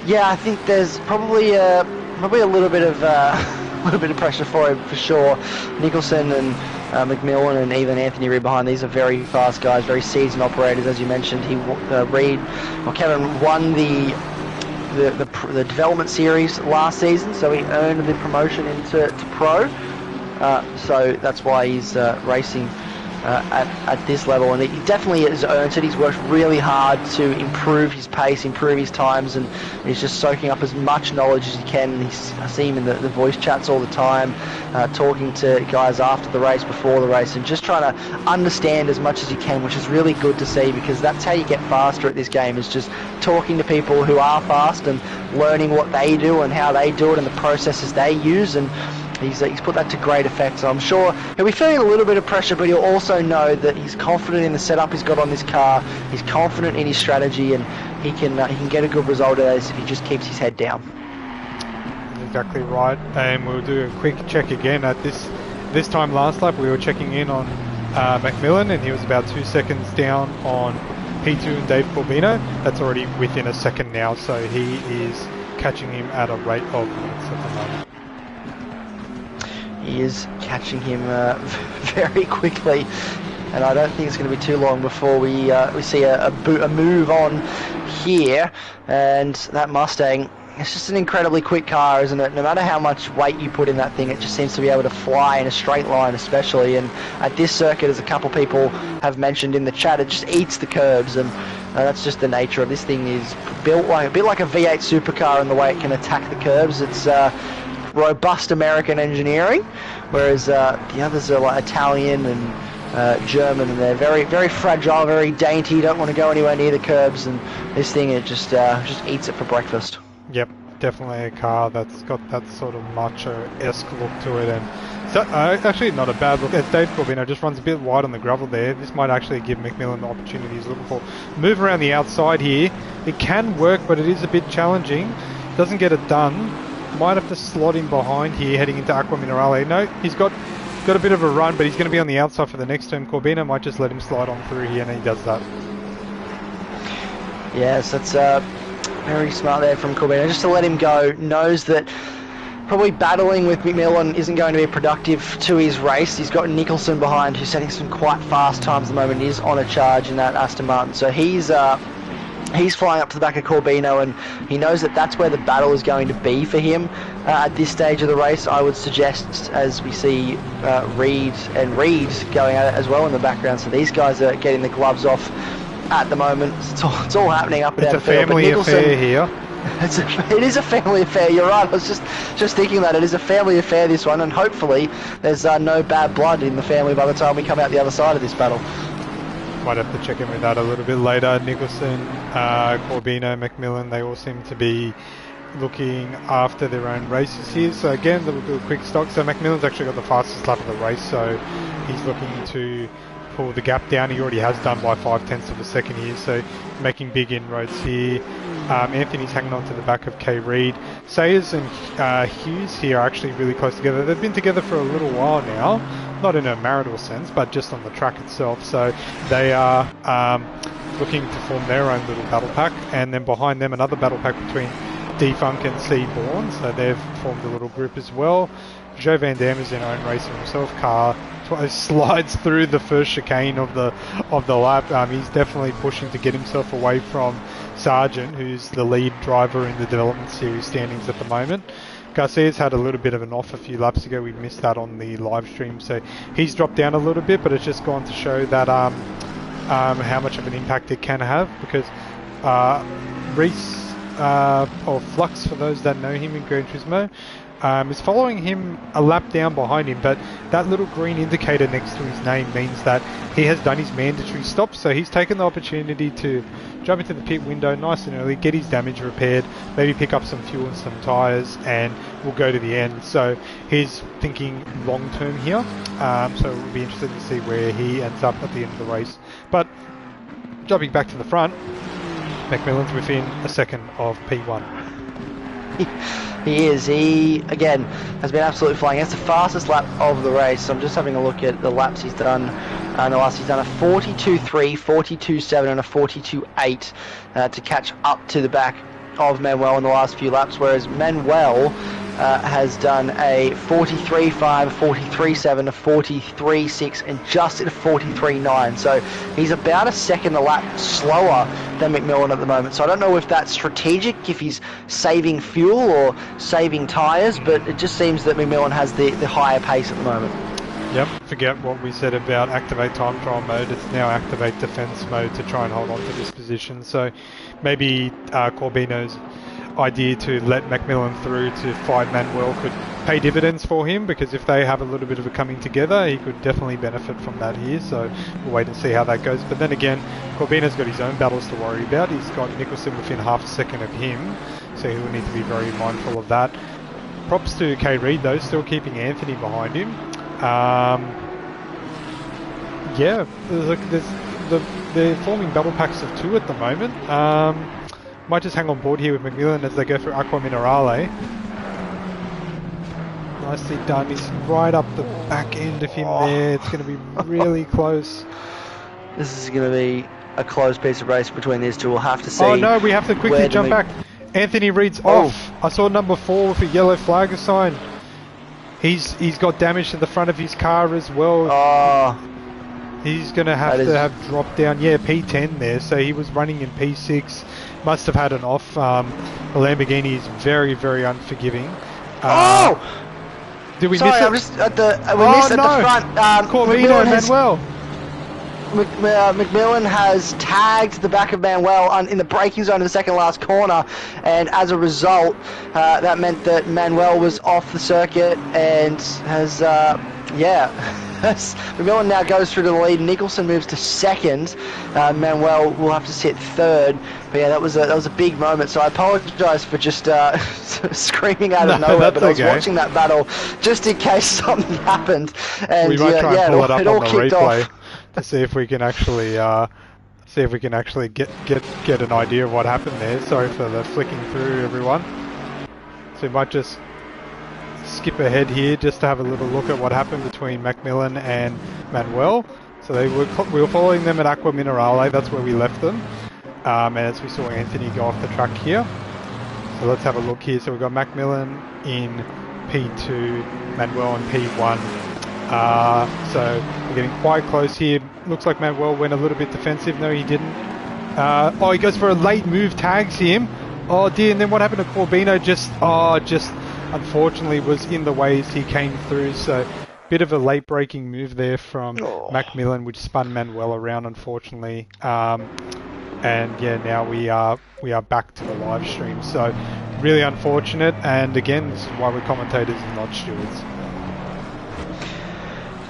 Yeah, I think there's probably a little bit of pressure for him for sure. Nicholson and McMillan and even Anthony Reid behind, these are very fast guys, very seasoned operators, as you mentioned. Kevin won the development series last season, so he earned the promotion into pro. So that's why he's racing at this level, and he definitely has earned it. He's worked really hard to improve his pace, improve his times, and he's just soaking up as much knowledge as he can. I see him in the voice chats all the time, talking to guys after the race, before the race, and just trying to understand as much as he can, which is really good to see, because that's how you get faster at this game, is just talking to people who are fast and learning what they do and how they do it and the processes they use. And he's put that to great effect, so I'm sure he'll be feeling a little bit of pressure, but he'll also know that he's confident in the setup he's got on this car, he's confident in his strategy, and he can get a good result of this if he just keeps his head down. Exactly right, and we'll do a quick check again at this time last lap. We were checking in on McMillan, and he was about 2 seconds down on P2 and Dave Corbino. That's already within a second now, so he is catching him at a rate of minutes at the moment. He is catching him very quickly, and I don't think it's going to be too long before we see a move on here. And that Mustang, it's just an incredibly quick car, isn't it? No matter how much weight you put in that thing, it just seems to be able to fly in a straight line, especially. And at this circuit, as a couple people have mentioned in the chat, it just eats the curbs, and that's just the nature of this thing. Is built like a bit like a V8 supercar in the way it can attack the curbs. It's robust American engineering, whereas the others are like Italian and German, and they're very, very fragile, very dainty, don't want to go anywhere near the curbs, and this thing, it just eats it for breakfast. Yep, definitely a car that's got that sort of macho-esque look to it, and so, actually not a bad look. As Dave Corbino just runs a bit wide on the gravel there, this might actually give McMillan the opportunity he's looking for. Move around the outside here, it can work, but it is a bit challenging, doesn't get it done. Might have to slot him behind here, heading into Aqua Minerale. No, he's got a bit of a run, but he's going to be on the outside for the next turn. Corbino might just let him slide on through here, and he does that. Yes, that's very smart there from Corbino, just to let him go. Knows that probably battling with McMillan isn't going to be productive to his race. He's got Nicholson behind, who's setting some quite fast times at the moment. He is on a charge in that Aston Martin, so he's flying up to the back of Corbino, and he knows that that's where the battle is going to be for him at this stage of the race. I would suggest, as we see Reed going at it as well in the background, so these guys are getting the gloves off at the moment. It's all happening up and down the field. It's a family affair here. It is a family affair, you're right. I was just thinking that it is a family affair, this one, and hopefully there's no bad blood in the family by the time we come out the other side of this battle. Might have to check in with that a little bit later. Nicholson, Corbino, McMillan, they all seem to be looking after their own races here. So again, we'll do a quick stock. So McMillan's actually got the fastest lap of the race, so he's looking to pull the gap down. He already has done by 0.5 of a second here, so making big inroads here. Anthony's hanging on to the back of K. Reed. Sayers and Hughes here are actually really close together. They've been together for a little while now, not in a marital sense, but just on the track itself. So they are looking to form their own little battle pack, and then behind them another battle pack between D-Funk and C-Born, so they've formed a little group as well. Joe Van Dam is in own racing himself. Car slides through the first chicane of the lap. He's definitely pushing to get himself away from Sargent, who's the lead driver in the development series standings at the moment. Garcia's had a little bit of an off a few laps ago. We missed that on the live stream, so he's dropped down a little bit, but it's just gone to show that how much of an impact it can have, because Reese, or Flux for those that know him in Gran Turismo, is following him a lap down behind him, but that little green indicator next to his name means that he has done his mandatory stop, so he's taken the opportunity to jump into the pit window nice and early, get his damage repaired, maybe pick up some fuel and some tyres, and we'll go to the end. So he's thinking long term here, so we'll be interested to see where he ends up at the end of the race. But jumping back to the front, Macmillan's within a second of P1. He is. He, again, has been absolutely flying. It's the fastest lap of the race. So I'm just having a look at the laps he's done. In the last, he's done a 42.3, 42.7 and a 42.8 to catch up to the back of Manuel in the last few laps, whereas Manuel has done a 43.5, 43.7, a 43.6 and just at a 43.9. So he's about a second a lap slower than McMillan at the moment. So I don't know if that's strategic, if he's saving fuel or saving tyres, but it just seems that McMillan has the higher pace at the moment. Yep, forget what we said about activate time trial mode. It's now activate defense mode to try and hold on to this position. So maybe Corbino's idea to let Macmillan through to fight Manuel could pay dividends for him, because if they have a little bit of a coming together, he could definitely benefit from that here. So we'll wait and see how that goes. But then again, Corbino's got his own battles to worry about. He's got Nicholson within half a second of him, so he will need to be very mindful of that. Props to K. Reed though, still keeping Anthony behind him. Yeah, they're forming battle packs of 2 at the moment. Might just hang on board here with Macmillan as they go through Aqua Minerale. Nicely done. He's right up the back end of him there. It's going to be really close. This is going to be a close piece of race between these two. We'll have to see. Oh no, we have to quickly jump back. Anthony Reed's off. I saw number 4 with a yellow flag sign. He's got damage to the front of his car as well. He's going to have dropped down. Yeah, P10 there. So he was running in P6. Must have had an off. The Lamborghini is very, very unforgiving. Did we miss it? We missed at the front. Corbino Manuel. McMillan has tagged the back of Manuel in the braking zone in the second last corner, and as a result, that meant that Manuel was off the circuit and has, McMillan now goes through to the lead. Nicholson moves to second. Manuel will have to sit third. But yeah, that was a big moment. So I apologise for just screaming out of nowhere. But I was watching that battle just in case something happened. And we might try and pull it up on the replay off. to see if we can actually get an idea of what happened there. Sorry for the flicking through, everyone. So we might just skip ahead here just to have a little look at what happened between Macmillan and Manuel. So we were following them at Aqua Minerale. That's where we left them. And as we saw Anthony go off the track here. So let's have a look here. So we've got Macmillan in P2, Manuel in P1. So we're getting quite close here. Looks like Manuel went a little bit defensive. No, he didn't. He goes for a late move, tags him. Oh dear, and then what happened to Corbino? Just unfortunately was in the way as he came through. So bit of a late braking move there from Macmillan, which spun Manuel around, unfortunately. And yeah, now we are back to the live stream. So really unfortunate. And again, this is why we're commentators and not stewards.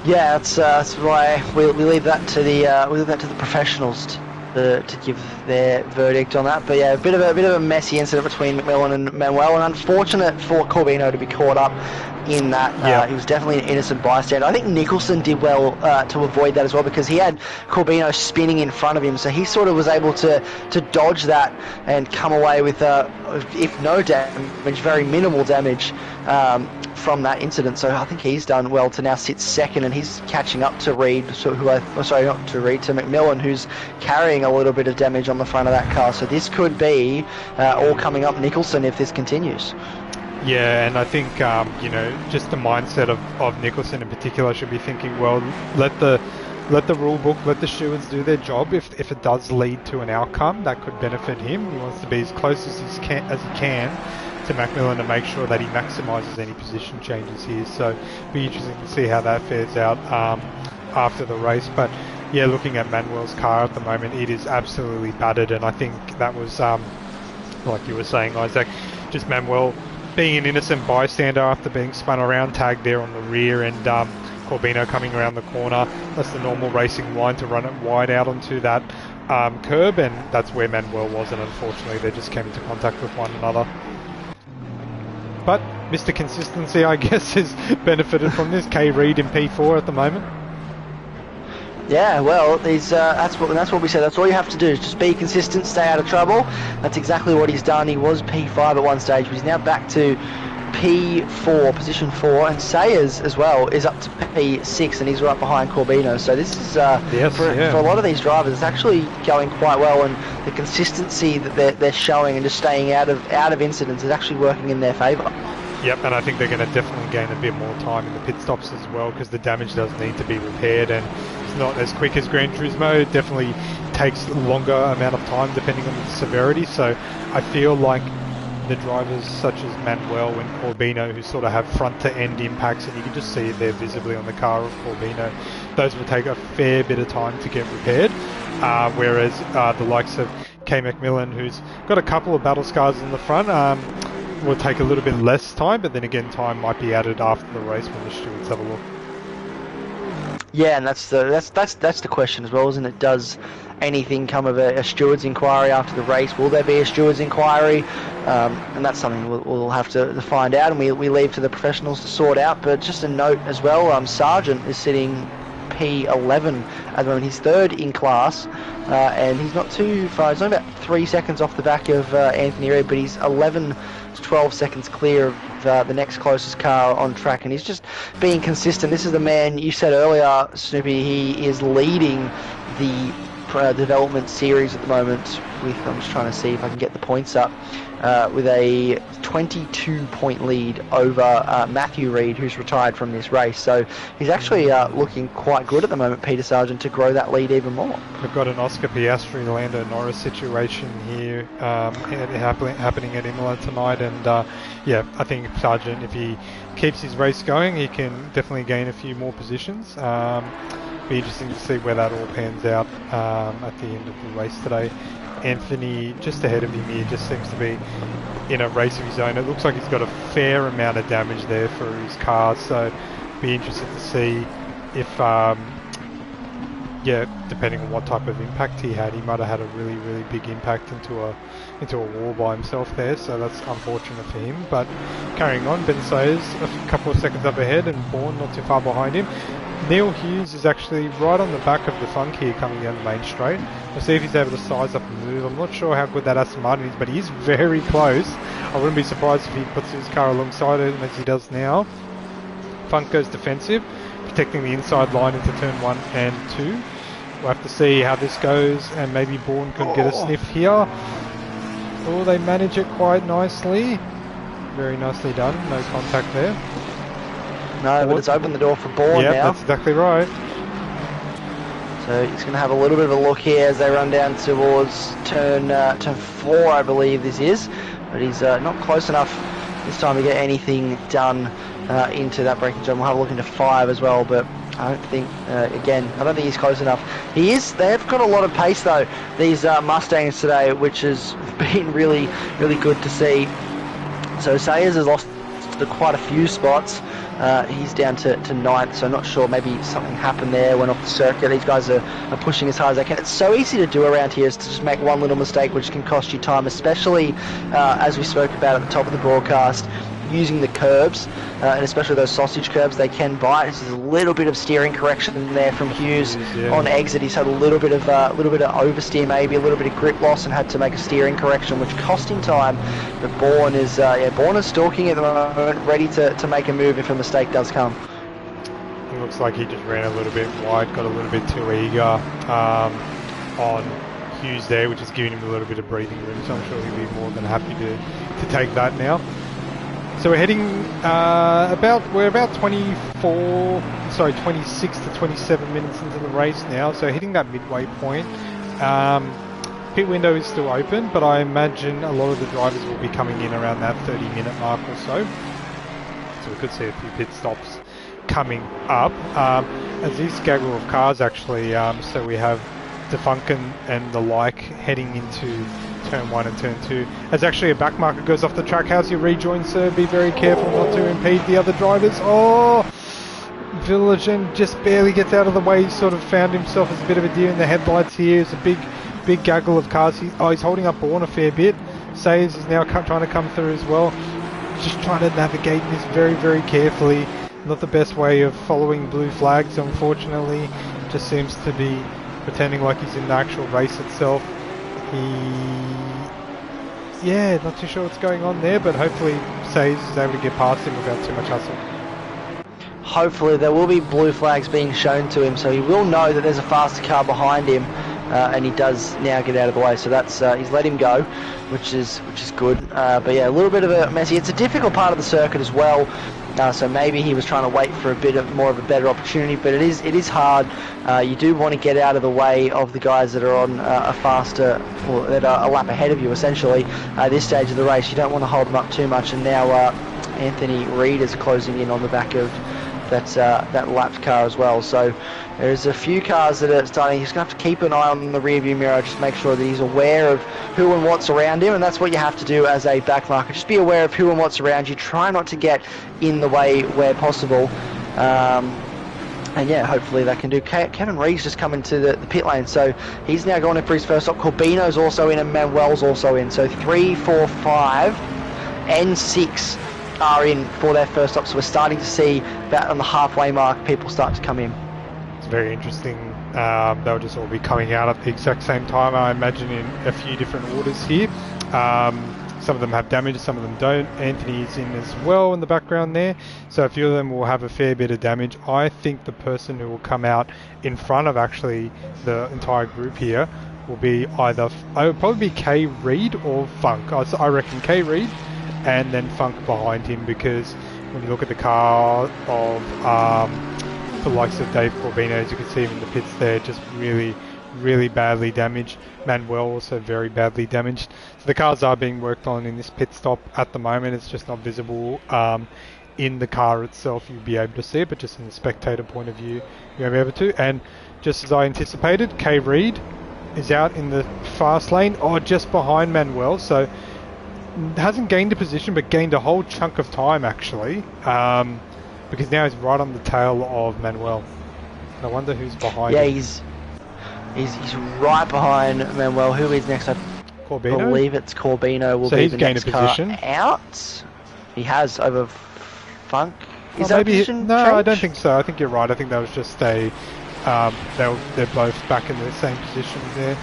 Yeah, that's why we leave that to the professionals to give their verdict on that. But yeah, a bit of a messy incident between McMillan and Manuel, and unfortunate for Corbino to be caught up in that. Yeah. He was definitely an innocent bystander. I think Nicholson did well to avoid that as well, because he had Corbino spinning in front of him, so he sort of was able to dodge that and come away with, if no damage, very minimal damage from that incident. So I think he's done well to now sit second, and he's catching up to Reed, to McMillan, who's carrying a little bit of damage on the front of that car. So this could be all coming up Nicholson if this continues. Yeah, and I think, just the mindset of Nicholson in particular should be thinking, well, let the rule book, let the stewards do their job. If it does lead to an outcome that could benefit him, he wants to be as close as he can to Macmillan to make sure that he maximises any position changes here. So it'll be interesting to see how that fares out after the race. But yeah, looking at Manuel's car at the moment, it is absolutely battered, and I think that was, like you were saying, Isaac, just Manuel being an innocent bystander after being spun around, tagged there on the rear, and Corbino coming around the corner. That's the normal racing line to run it wide out onto that curb, and that's where Manuel was, and unfortunately they just came into contact with one another. But Mr. Consistency, I guess, has benefited from this. K. Reed in P4 at the moment. Yeah, well, that's what we said. That's all you have to do, is just be consistent, stay out of trouble. That's exactly what he's done. He was P5 at one stage, but he's now back to P4, position 4, and Sayers as well is up to P6, and he's right behind Corbino. So this is for a lot of these drivers, it's actually going quite well, and the consistency that they're showing and just staying out of incidents is actually working in their favour. Yep, and I think they're going to definitely gain a bit more time in the pit stops as well, because the damage does need to be repaired, and it's not as quick as Gran Turismo. It definitely takes a longer amount of time depending on the severity. So I feel like the drivers such as Manuel and Corbino, who sort of have front to end impacts, and you can just see it there visibly on the car of Corbino, those will take a fair bit of time to get repaired, whereas the likes of K. McMillan, who's got a couple of battle scars in the front, will take a little bit less time, but then again, time might be added after the race when the stewards have a look. Yeah, and that's the question as well, isn't it? Does anything come of a steward's inquiry after the race? Will there be a steward's inquiry? And that's something we'll have to find out, and we leave to the professionals to sort out. But just a note as well, Sargent is sitting P11 at the moment. He's third in class, and he's not too far. He's only about 3 seconds off the back of Anthony Reid, but he's 11 to 12 seconds clear of the next closest car on track, and he's just being consistent. This is the man you said earlier, Snoopy. He is leading the development series at the moment with, I'm just trying to see if I can get the points up, with a 22-point lead over Matthew Reid, who's retired from this race. So he's actually looking quite good at the moment, Peter Sargent, to grow that lead even more. We've got an Oscar Piastri, Lando Norris situation here happening at Imola tonight, and I think Sargent, if he keeps his race going, he can definitely gain a few more positions. Be interesting to see where that all pans out at the end of the race today. Anthony just ahead of him here, just seems to be in a race of his own. It looks like he's got a fair amount of damage there for his car, so be interested to see if depending on what type of impact he had, he might have had a really, really big impact into a wall by himself there, so that's unfortunate for him. But carrying on, Ben Sayers a couple of seconds up ahead, and Bourne not too far behind him. Neil Hughes is actually right on the back of the funk here coming down the main straight. We'll see if he's able to size up and move. I'm not sure how good that Aston Martin is, but he is very close. I wouldn't be surprised if he puts his car alongside it as he does now. Funk goes defensive, protecting the inside line into turn 1 and 2. We'll have to see how this goes, and maybe Bourne could get a sniff here. Oh, they manage it quite nicely. Very nicely done. No contact there. No, but it's opened the door for Bourne now. Yeah, that's exactly right. So he's going to have a little bit of a look here as they run down towards turn 4, I believe this is. But he's not close enough this time to get anything done into that braking zone. We'll have a look into 5 as well, but I don't think, I don't think he's close enough. He is. They've got a lot of pace though, these Mustangs today, which has been really, really good to see. So Sayers has lost quite a few spots. He's down to 9th, so I'm not sure, maybe something happened there, went off the circuit. These guys are pushing as hard as they can. It's so easy to do around here, is to just make one little mistake which can cost you time, especially as we spoke about at the top of the broadcast. using the curbs, and especially those sausage curbs, they can bite. There's a little bit of steering correction there from Hughes on exit. He's had a little bit of oversteer, maybe a little bit of grip loss, and had to make a steering correction, which cost him time. But Bourne is stalking at the moment, ready to make a move if a mistake does come. It looks like he just ran a little bit wide, got a little bit too eager on Hughes there, which is giving him a little bit of breathing room, so I'm sure he'll be more than happy to take that now. So we're heading we're about 26 to 27 minutes into the race now, so hitting that midway point. Pit window is still open, but I imagine a lot of the drivers will be coming in around that 30-minute mark or so. So we could see a few pit stops coming up. As these gaggle of cars actually, so we have Defunken and the like heading into turn 1 and turn 2. As actually a back marker goes off the track, how's your rejoin, sir? Be very careful not to impede the other drivers. Oh! Villagen just barely gets out of the way. He sort of found himself as a bit of a deer in the headlights here. It's a big gaggle of cars. He's holding up Bourne a fair bit. Sayers is now trying to come through as well. Just trying to navigate this very, very carefully. Not the best way of following blue flags, unfortunately. Just seems to be pretending like he's in the actual race itself. Not too sure what's going on there, but hopefully Sayers is able to get past him without too much hustle. Hopefully there will be blue flags being shown to him, so he will know that there's a faster car behind him, and he does now get out of the way. So that's he's let him go, which is good. But yeah, a little bit of a messy. It's a difficult part of the circuit as well. So maybe he was trying to wait for a bit of more of a better opportunity, but it is hard. You do want to get out of the way of the guys that are on a faster, or that are a lap ahead of you essentially at this stage of the race. You don't want to hold them up too much, and now Anthony Reid is closing in on the back of that lapped car as well. So there's a few cars that are starting. He's going to have to keep an eye on the rear view mirror, just make sure that he's aware of who and what's around him, and that's what you have to do as a back marker. Just be aware of who and what's around you. Try not to get in the way where possible. And yeah, hopefully that can do. Kevin Reed's just come into the pit lane, so he's now going in for his first stop. Corbino's also in, and Manuel's also in. So 3, 4, 5 and 6 are in for their first stop, so we're starting to see that on the halfway mark people start to come in. It's very interesting. They'll just all be coming out at the exact same time, I imagine, in a few different orders here. Some of them have damage, some of them don't. Anthony's in as well in the background there, so a few of them will have a fair bit of damage. I think the person who will come out in front of actually the entire group here will be either, it would probably be K Reid or Funk. I reckon K Reid and then Funk behind him, because when you look at the car of the likes of Dave Corbino, as you can see him in the pits there, just really, really badly damaged. Manuel also very badly damaged. So the cars are being worked on in this pit stop at the moment. It's just not visible in the car itself. You'll be able to see it, but just in the spectator point of view, you'll be able to. And just as I anticipated, K Reid is out in the fast lane, just behind Manuel. So hasn't gained a position, but gained a whole chunk of time actually, because now he's right on the tail of Manuel. I wonder who's behind him. He's right behind Manuel. Who is next? I Corbino? believe it's Corbino will be the next car out. He has over Funk. Is that position No, change? I don't think so. I think you're right. I think that was just they're both back in the same position there.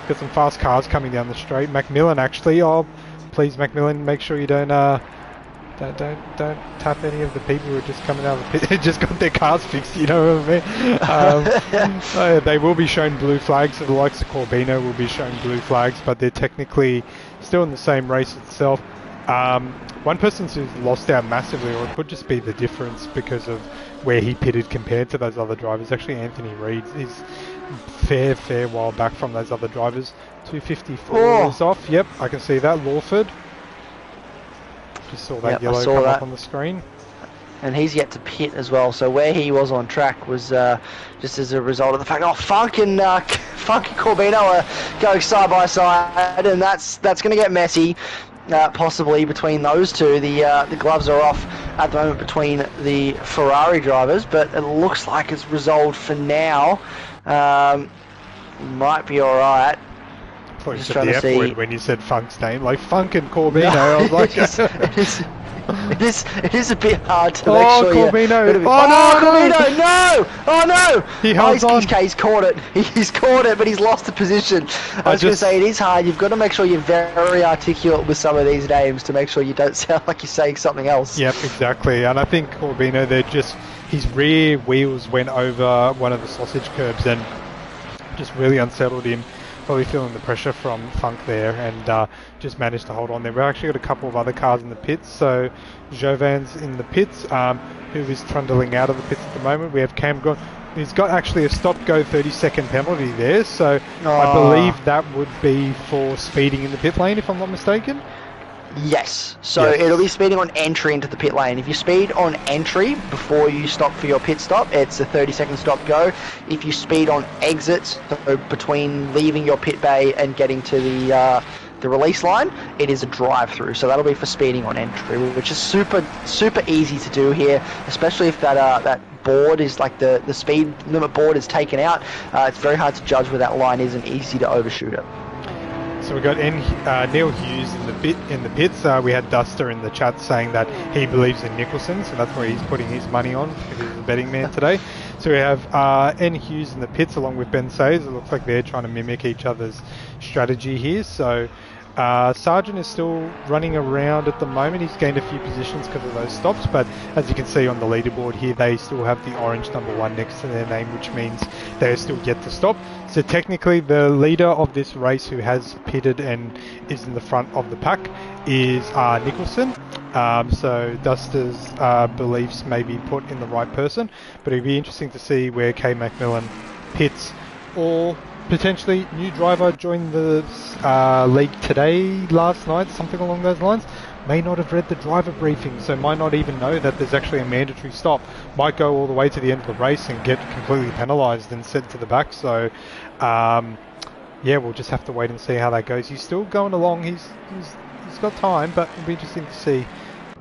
Got some fast cars coming down the straight. Macmillan actually. Please, Macmillan, make sure you don't tap any of the people who are just coming out of the pit. Just got their cars fixed, you know what I mean? They will be shown blue flags. So the likes of Corbino will be shown blue flags, but they're technically still in the same race itself. One person who's lost out massively, or it could just be the difference because of where he pitted compared to those other drivers. Actually, Anthony Reid is fair while back from those other drivers. 254 is off. Yep, I can see that. Lawford. Just saw that yellow come up on the screen. And he's yet to pit as well. So where he was on track was just as a result of the fact, Funk and Corbino are going side by side, and that's going to get messy. Possibly between those two. The gloves are off at the moment between the Ferrari drivers, but it looks like it's resolved for now. Might be all right. I thought you said the F word when you said Funk's name, like Funk and Corbino. No, I was like, It is a bit hard to make sure Corbino. you're... Oh, no, Corbino, no! Oh, no! He holds on. He's caught it. He's caught it, but he's lost the position. I was going to say, it is hard. You've got to make sure you're very articulate with some of these names to make sure you don't sound like you're saying something else. Yep, exactly. And I think Corbino, his rear wheels went over one of the sausage curbs and just really unsettled him. Probably feeling the pressure from Funk there, and just managed to hold on there. We've actually got a couple of other cars in the pits. So Jovan's in the pits, who is trundling out of the pits at the moment. We have Cam gone. He's got actually a stop-go 30-second penalty there. So I believe that would be for speeding in the pit lane, if I'm not mistaken. Yes, so it'll be speeding on entry into the pit lane. If you speed on entry before you stop for your pit stop, it's a 30-second stop go. If you speed on exits, so between leaving your pit bay and getting to the release line, it is a drive-through. So that'll be for speeding on entry, which is super easy to do here, especially if that board is like the speed limit board is taken out. It's very hard to judge where that line is and easy to overshoot it. So we got Neil Hughes in the pits. We had Duster in the chat saying that he believes in Nicholson, so that's where he's putting his money on because he's a betting man today. So we have N Hughes in the pits along with Ben Sayers. It looks like they're trying to mimic each other's strategy here. So Sargent is still running around at the moment. He's gained a few positions because of those stops, but as you can see on the leaderboard here, they still have the orange number 1 next to their name, which means they're still yet to stop. So technically the leader of this race who has pitted and is in the front of the pack is Nicholson. So Duster's beliefs may be put in the right person, but it'd be interesting to see where K Macmillan pits, or potentially new driver joined the league today, last night, something along those lines. May not have read the driver briefing, so might not even know that there's actually a mandatory stop. Might go all the way to the end of the race and get completely penalised and sent to the back. So yeah, we'll just have to wait and see how that goes. He's still going along. He's got time, but it'll be interesting to see.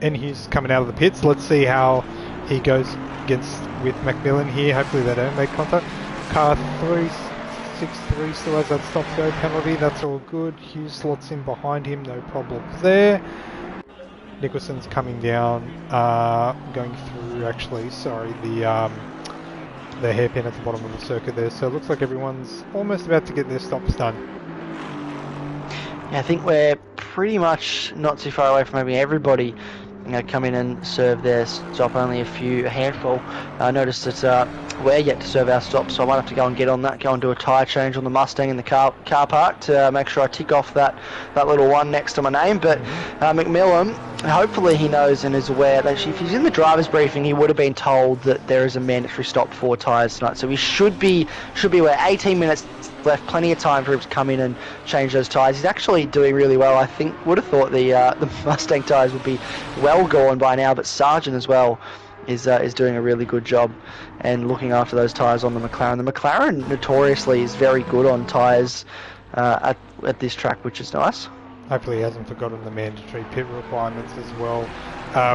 And he's coming out of the pits. Let's see how he goes with Macmillan here. Hopefully they don't make contact. Car 363 still has that stop go penalty. That's all good. Hughes slots in behind him. No problems there. Nicholson's coming down, going through actually, sorry, the hairpin at the bottom of the circuit there. So it looks like everyone's almost about to get their stops done. Yeah, I think we're pretty much not too far away from having everybody come in and serve their stop. Only a handful. I noticed that we're yet to serve our stop, so I might have to go and get on that, go and do a tyre change on the Mustang in the car park to make sure I tick off that little one next to my name. But Macmillan, hopefully he knows and is aware that if he's in the driver's briefing, he would have been told that there is a mandatory stop for tyres tonight. So he should be aware. 18 minutes left, plenty of time for him to come in and change those tyres. He's actually doing really well. I think would have thought the Mustang tyres would be well gone by now, but Sargent as well is doing a really good job and looking after those tyres on the McLaren. The McLaren notoriously is very good on tyres at this track, which is nice. Hopefully he hasn't forgotten the mandatory pit requirements as well.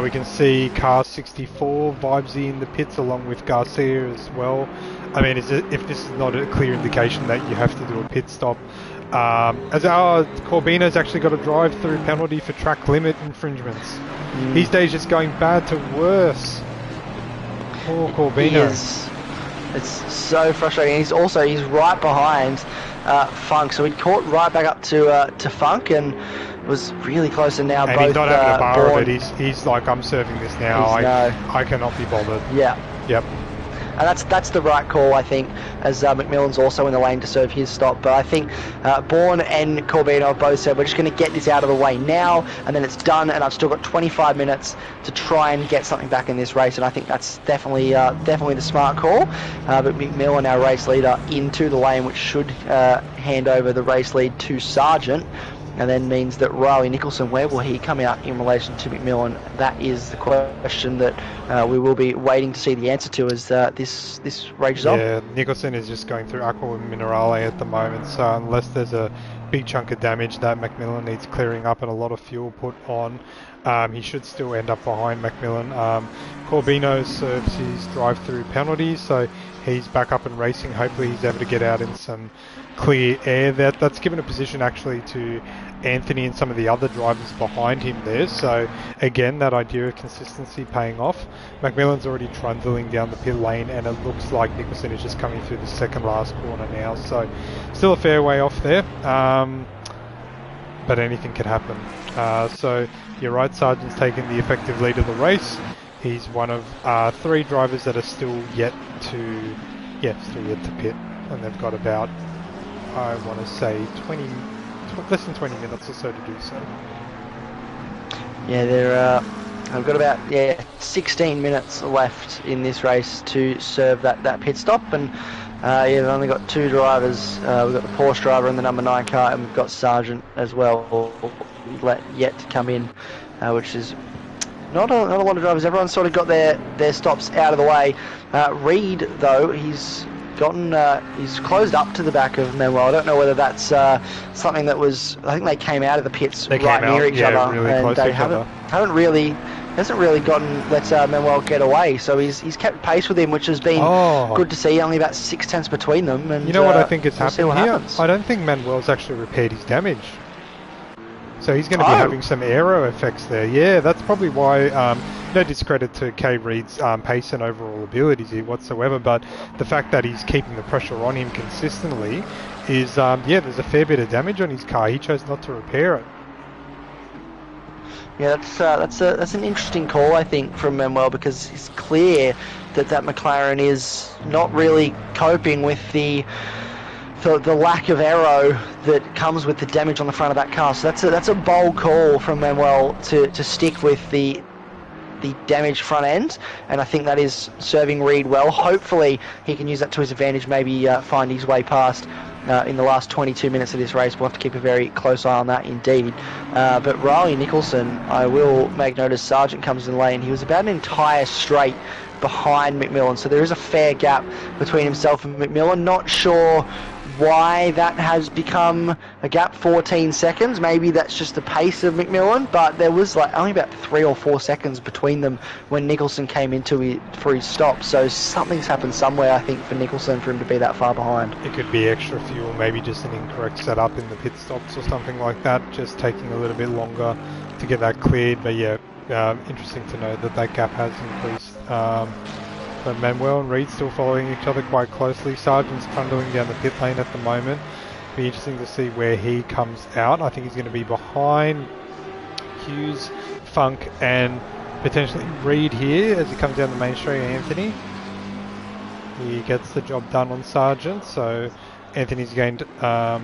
We can see car 64 Vibesy in the pits along with Garcia as well. I mean, if this is not a clear indication that you have to do a pit stop. As our Corbino's actually got a drive-through penalty for track limit infringements. These days just going bad to worse. Poor Corbino. It's so frustrating. He's right behind Funk, so he caught right back up to Funk and was really close. And now and both he's not having a bar of it. He's like, I'm serving this now. I cannot be bothered. Yeah. Yep. And that's the right call, I think, as Macmillan's also in the lane to serve his stop. But I think Bourne and Corbino have both said, we're just going to get this out of the way now, and then it's done, and I've still got 25 minutes to try and get something back in this race. And I think that's definitely the smart call. But Macmillan, our race leader, into the lane, which should hand over the race lead to Sargent. And then means that Riley Nicholson, where will he come out in relation to Macmillan? That is the question that we will be waiting to see the answer to as this rages on. Yeah, Nicholson is just going through Aqua Minerale at the moment, so unless there's a big chunk of damage that Macmillan needs clearing up and a lot of fuel put on, he should still end up behind Macmillan. Corbino serves his drive-through penalties, so he's back up and racing. Hopefully he's able to get out in some clear air. That's given a position actually to Anthony and some of the other drivers behind him there. So again, that idea of consistency paying off. McMillan's already trundling down the pit lane, and it looks like Nicholson is just coming through the second last corner now. So still a fair way off there, but anything could happen. So you're right, Sargent's taken the effective lead of the race. He's one of 3 drivers that are still yet to pit, and they've got about, I want to say, less than 20 minutes or so to do so. Yeah, they've got about 16 minutes left in this race to serve that pit stop, and they've only got 2 drivers. We've got the Porsche driver in the number 9 car, and we've got Sargent as well yet to come in, which is not a lot of drivers. Everyone's sort of got their stops out of the way. Reed, though, he's closed up to the back of Manuel. I don't know whether that's something that was. I think they came out of the pits right near each other, really and close they to each other. hasn't really let Manuel get away. So he's kept pace with him, which has been good to see. Only about 6/10 between them. And you know what I think has happened here? Happens. I don't think Manuel's actually repaired his damage. So he's going to be having some aero effects there. Yeah, that's probably why. No discredit to K. Reed's pace and overall abilities here whatsoever, but the fact that he's keeping the pressure on him consistently is, there's a fair bit of damage on his car. He chose not to repair it. Yeah, that's an interesting call, I think, from Manuel, because it's clear that McLaren is not really coping with the lack of aero that comes with the damage on the front of that car. So that's a bold call from Manuel to stick with the damaged front end, and I think that is serving Reed well. Hopefully he can use that to his advantage, maybe find his way past in the last 22 minutes of this race. We'll have to keep a very close eye on that indeed. But Riley Nicholson, I will make note as Sargent comes in the lane, he was about an entire straight behind McMillan, so there is a fair gap between himself and McMillan. Not sure why that has become a gap, 14 seconds. Maybe that's just the pace of McMillan, but there was only about 3 or 4 seconds between them when Nicholson came into it for his stop. So something's happened somewhere, I think, for Nicholson for him to be that far behind. It could be extra fuel, maybe just an incorrect setup in the pit stops or something like that, just taking a little bit longer to get that cleared. But yeah, interesting to know that gap has increased. But Manuel and Reed still following each other quite closely. Sargent's trundling down the pit lane at the moment. Be interesting to see where he comes out. I think he's going to be behind Hughes, Funk, and potentially Reed here as he comes down the main straight. Anthony. He gets the job done on Sargent, so Anthony's gained, I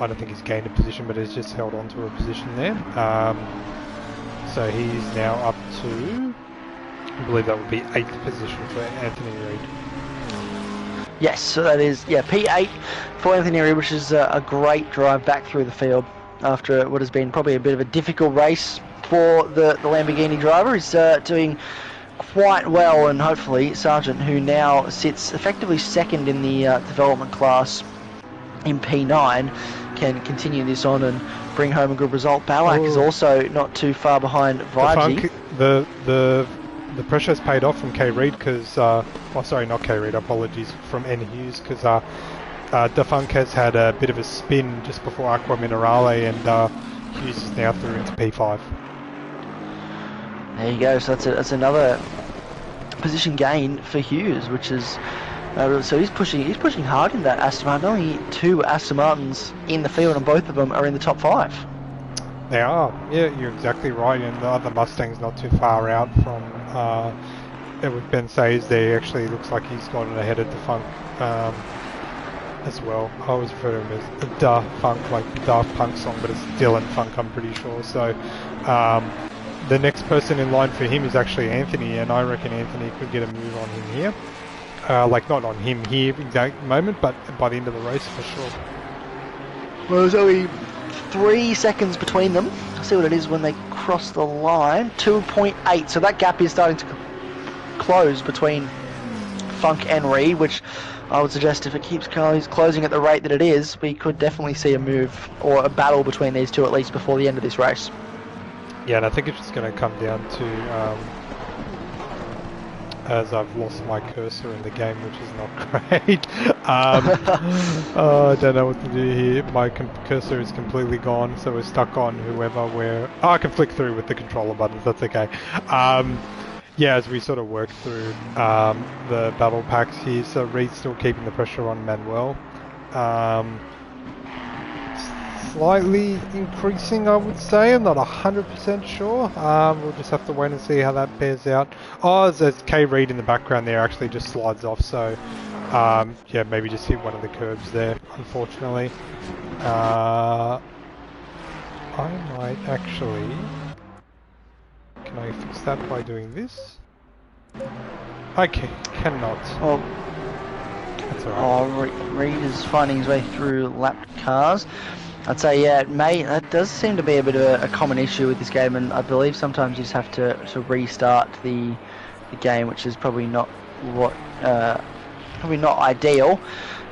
don't think he's gained a position, but he's just held on to a position there. So he's now up to, I believe that would be 8th position for Anthony Reed. Yes, so that is, P8 for Anthony Reed, which is a great drive back through the field after what has been probably a bit of a difficult race for the Lamborghini driver. He's doing quite well, and hopefully Sargent, who now sits effectively second in the development class in P9, can continue this on and bring home a good result. Balak is also not too far behind Vibesy. The pressure has paid off from K. Reed because, sorry, not K. Reed, apologies, from N. Hughes, because Defunk has had a bit of a spin just before Aqua Minerale, and Hughes is now through into P5. There you go, so that's another position gain for Hughes, which is so he's pushing hard in that Aston Martin. Only 2 Aston Martins in the field, and both of them are in the top 5. They are, yeah, you're exactly right, and the other Mustang's not too far out from with Ben Sayers there. Actually looks like he's gotten ahead of the Funk as well. I always refer to him as the Da Funk, like the Daft Punk song, but it's Dylan Funk, I'm pretty sure. So the next person in line for him is actually Anthony, and I reckon Anthony could get a move on him here. Not on him here exact moment, but by the end of the race for sure. Well, there's only 3 seconds between them. Let's see what it is when they cross the line. 2.8. So that gap is starting to close between Funk and Reed, which I would suggest if it keeps closing at the rate that it is, we could definitely see a move or a battle between these two at least before the end of this race. Yeah, and I think it's just going to come down to, as I've lost my cursor in the game, which is not great, Oh, I don't know what to do here. My cursor is completely gone, so we're stuck on whoever we're... Oh, I can flick through with the controller buttons, that's okay. Yeah, as we sort of work through the battle packs here, so Reed's still keeping the pressure on Manuel. Slightly increasing, I would say. I'm not 100% sure. We'll just have to wait and see how that bears out. Oh, there's K Reed in the background there, actually just slides off, so yeah, maybe just hit one of the curbs there, unfortunately. I might actually... Can I fix that by doing this? I cannot. Oh, that's alright. Reed is finding his way through lapped cars. I'd say, yeah, that does seem to be a bit of a common issue with this game, and I believe sometimes you just have to restart the game, which is probably not what probably not ideal.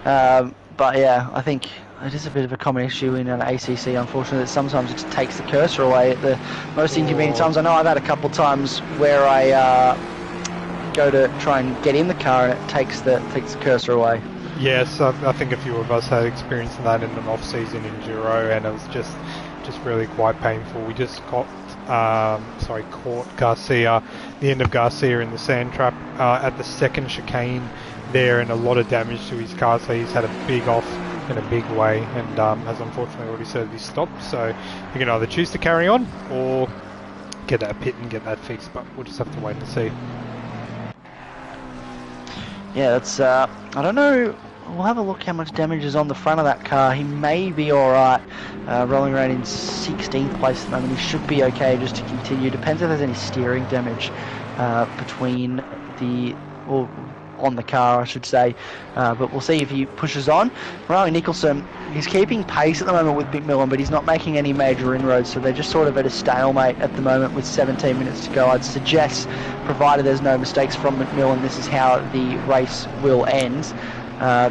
But yeah, I think it is a bit of a common issue in an ACC, unfortunately, that sometimes it just takes the cursor away at the most inconvenient times. I know I've had a couple of times where I go to try and get in the car and it takes the cursor away. Yes, I think a few of us had experience in that in an off-season enduro, and it was just really quite painful. We just caught Garcia, the end of Garcia in the sand trap at the second chicane there, and a lot of damage to his car, so he's had a big off in a big way, and has unfortunately already served his stop, so you can either choose to carry on or get that pit and get that fixed, but we'll just have to wait and see. Yeah, that's I don't know. We'll have a look how much damage is on the front of that car. He may be alright, rolling around in 16th place at the moment. He should be okay just to continue. Depends if there's any steering damage between on the car, I should say. But we'll see if he pushes on. Riley Nicholson, he's keeping pace at the moment with McMillan, but he's not making any major inroads, so they're just sort of at a stalemate at the moment with 17 minutes to go. I'd suggest, provided there's no mistakes from McMillan, this is how the race will end.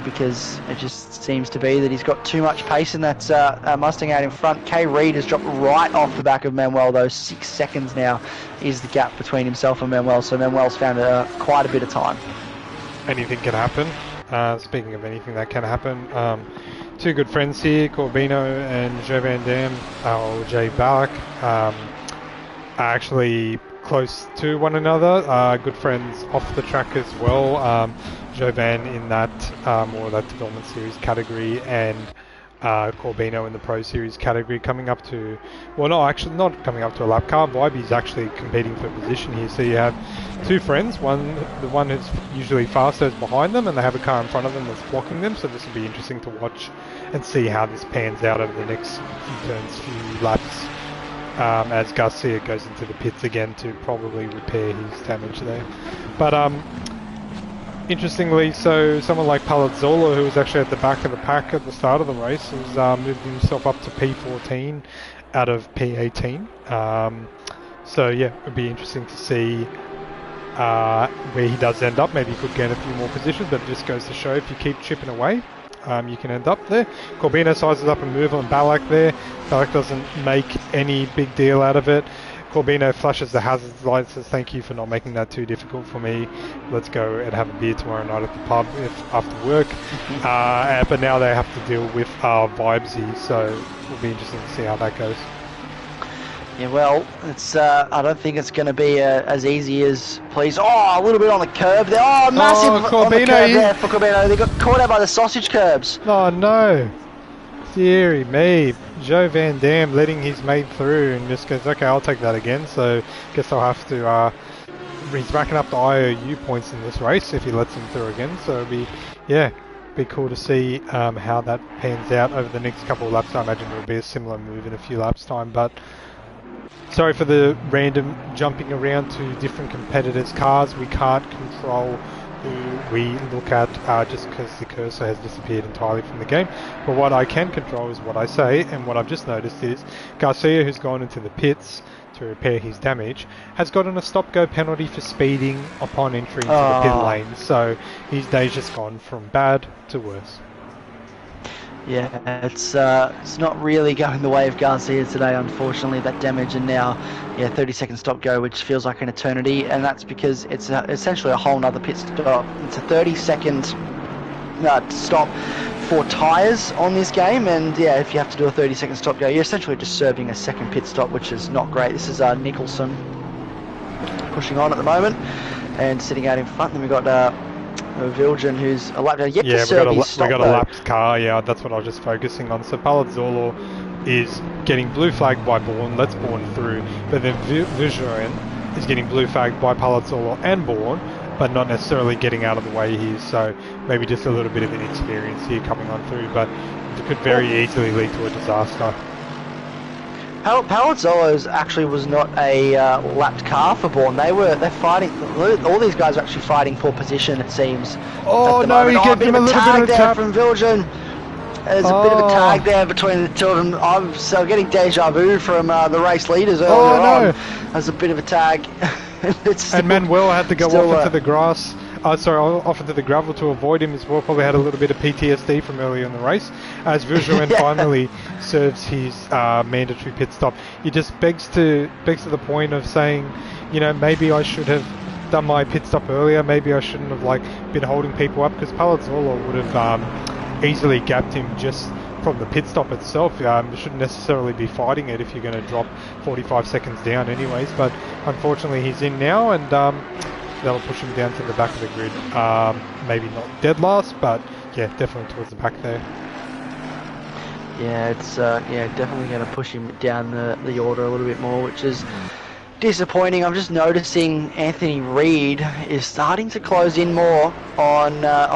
Because it just seems to be that he's got too much pace in that Mustang out in front. K Reed has dropped right off the back of Manuel, though. 6 seconds now is the gap between himself and Manuel, so Manuel's found quite a bit of time. Anything can happen. Speaking of anything that can happen, two good friends here, Corbino and Joe Van Dam, or Jay Ballack, are actually close to one another. Good friends off the track as well. Jovan in that or that development series category, and Corbino in the Pro Series category, coming up to, well, no, actually not coming up to a lap car vibe. He's actually competing for position here. So you have two friends. The one who's usually faster is behind them, and they have a car in front of them that's blocking them. So this will be interesting to watch and see how this pans out over the next few turns, few laps. As Garcia goes into the pits again to probably repair his damage there. But interestingly, so someone like Palazzola, who was actually at the back of the pack at the start of the race, has moved himself up to P14 out of P18. So yeah, it would be interesting to see where he does end up. Maybe he could gain a few more positions, but it just goes to show if you keep chipping away, you can end up there. Corbino sizes up and move on Ballack there. Ballack doesn't make any big deal out of it. Corbino flashes the hazards light, says thank you for not making that too difficult for me. Let's go and have a beer tomorrow night at the pub after work. But now they have to deal with Vibesy, so it'll be interesting to see how that goes. Yeah, well, it's I don't think it's going to be as easy as please. Oh, a little bit on the curb there. Oh, massive on the curb there for Corbino. They got caught out by the sausage curbs. Oh no, dearie me. Joe Van Dam letting his mate through and just goes, okay, I'll take that again. So guess I'll have to. He's racking up the IOU points in this race if he lets him through again. So it'll be cool to see how that pans out over the next couple of laps. I imagine it'll be a similar move in a few laps time, but. Sorry for the random jumping around to different competitors' cars. We can't control who we look at just because the cursor has disappeared entirely from the game. But what I can control is what I say, and what I've just noticed is Garcia, who's gone into the pits to repair his damage, has gotten a stop-go penalty for speeding upon entry into the pit lane. So his day's just gone from bad to worse. Yeah, it's not really going the way of Garcia today, unfortunately, that damage, and now, 30-second stop go, which feels like an eternity, and that's because it's essentially a whole nother pit stop. It's a 30-second stop for tyres on this game, and yeah, if you have to do a 30-second stop go, you're essentially just serving a second pit stop, which is not great. This is Nicholson pushing on at the moment and sitting out in front. Then we've got Viljan, who's a lap down. Yet to serve his stop, we got a lapped car. Yeah, that's what I was just focusing on. So Palazzolo is getting blue flagged by Bourne, lets Bourne through, but then Viljan is getting blue flagged by Palazzolo and Bourne, but not necessarily getting out of the way here. So maybe just a little bit of inexperience here coming on through, but it could very easily lead to a disaster. Palazzolo's actually was not a lapped car for Bourne. They're fighting. All these guys are actually fighting for position, it seems. Oh no, he gets him a little bit of a tap from Viljan. There's a bit of a tag there between the two of them. I'm so getting deja vu from the race leaders earlier on. There's a bit of a tag. And Manuel had to go off into the grass. Off into the gravel to avoid him as well. Probably had a little bit of PTSD from earlier in the race. As Viljoen finally serves his mandatory pit stop, he just begs to the point of saying, you know, maybe I should have done my pit stop earlier. Maybe I shouldn't have been holding people up, because Palazzolo would have easily gapped him just from the pit stop itself. You shouldn't necessarily be fighting it if you're going to drop 45 seconds down anyways, but unfortunately he's in now, and that'll push him down to the back of the grid. Maybe not dead last, but yeah, definitely towards the back there. Yeah, it's definitely going to push him down the order a little bit more, which is disappointing. I'm just noticing Anthony Reid is starting to close in more on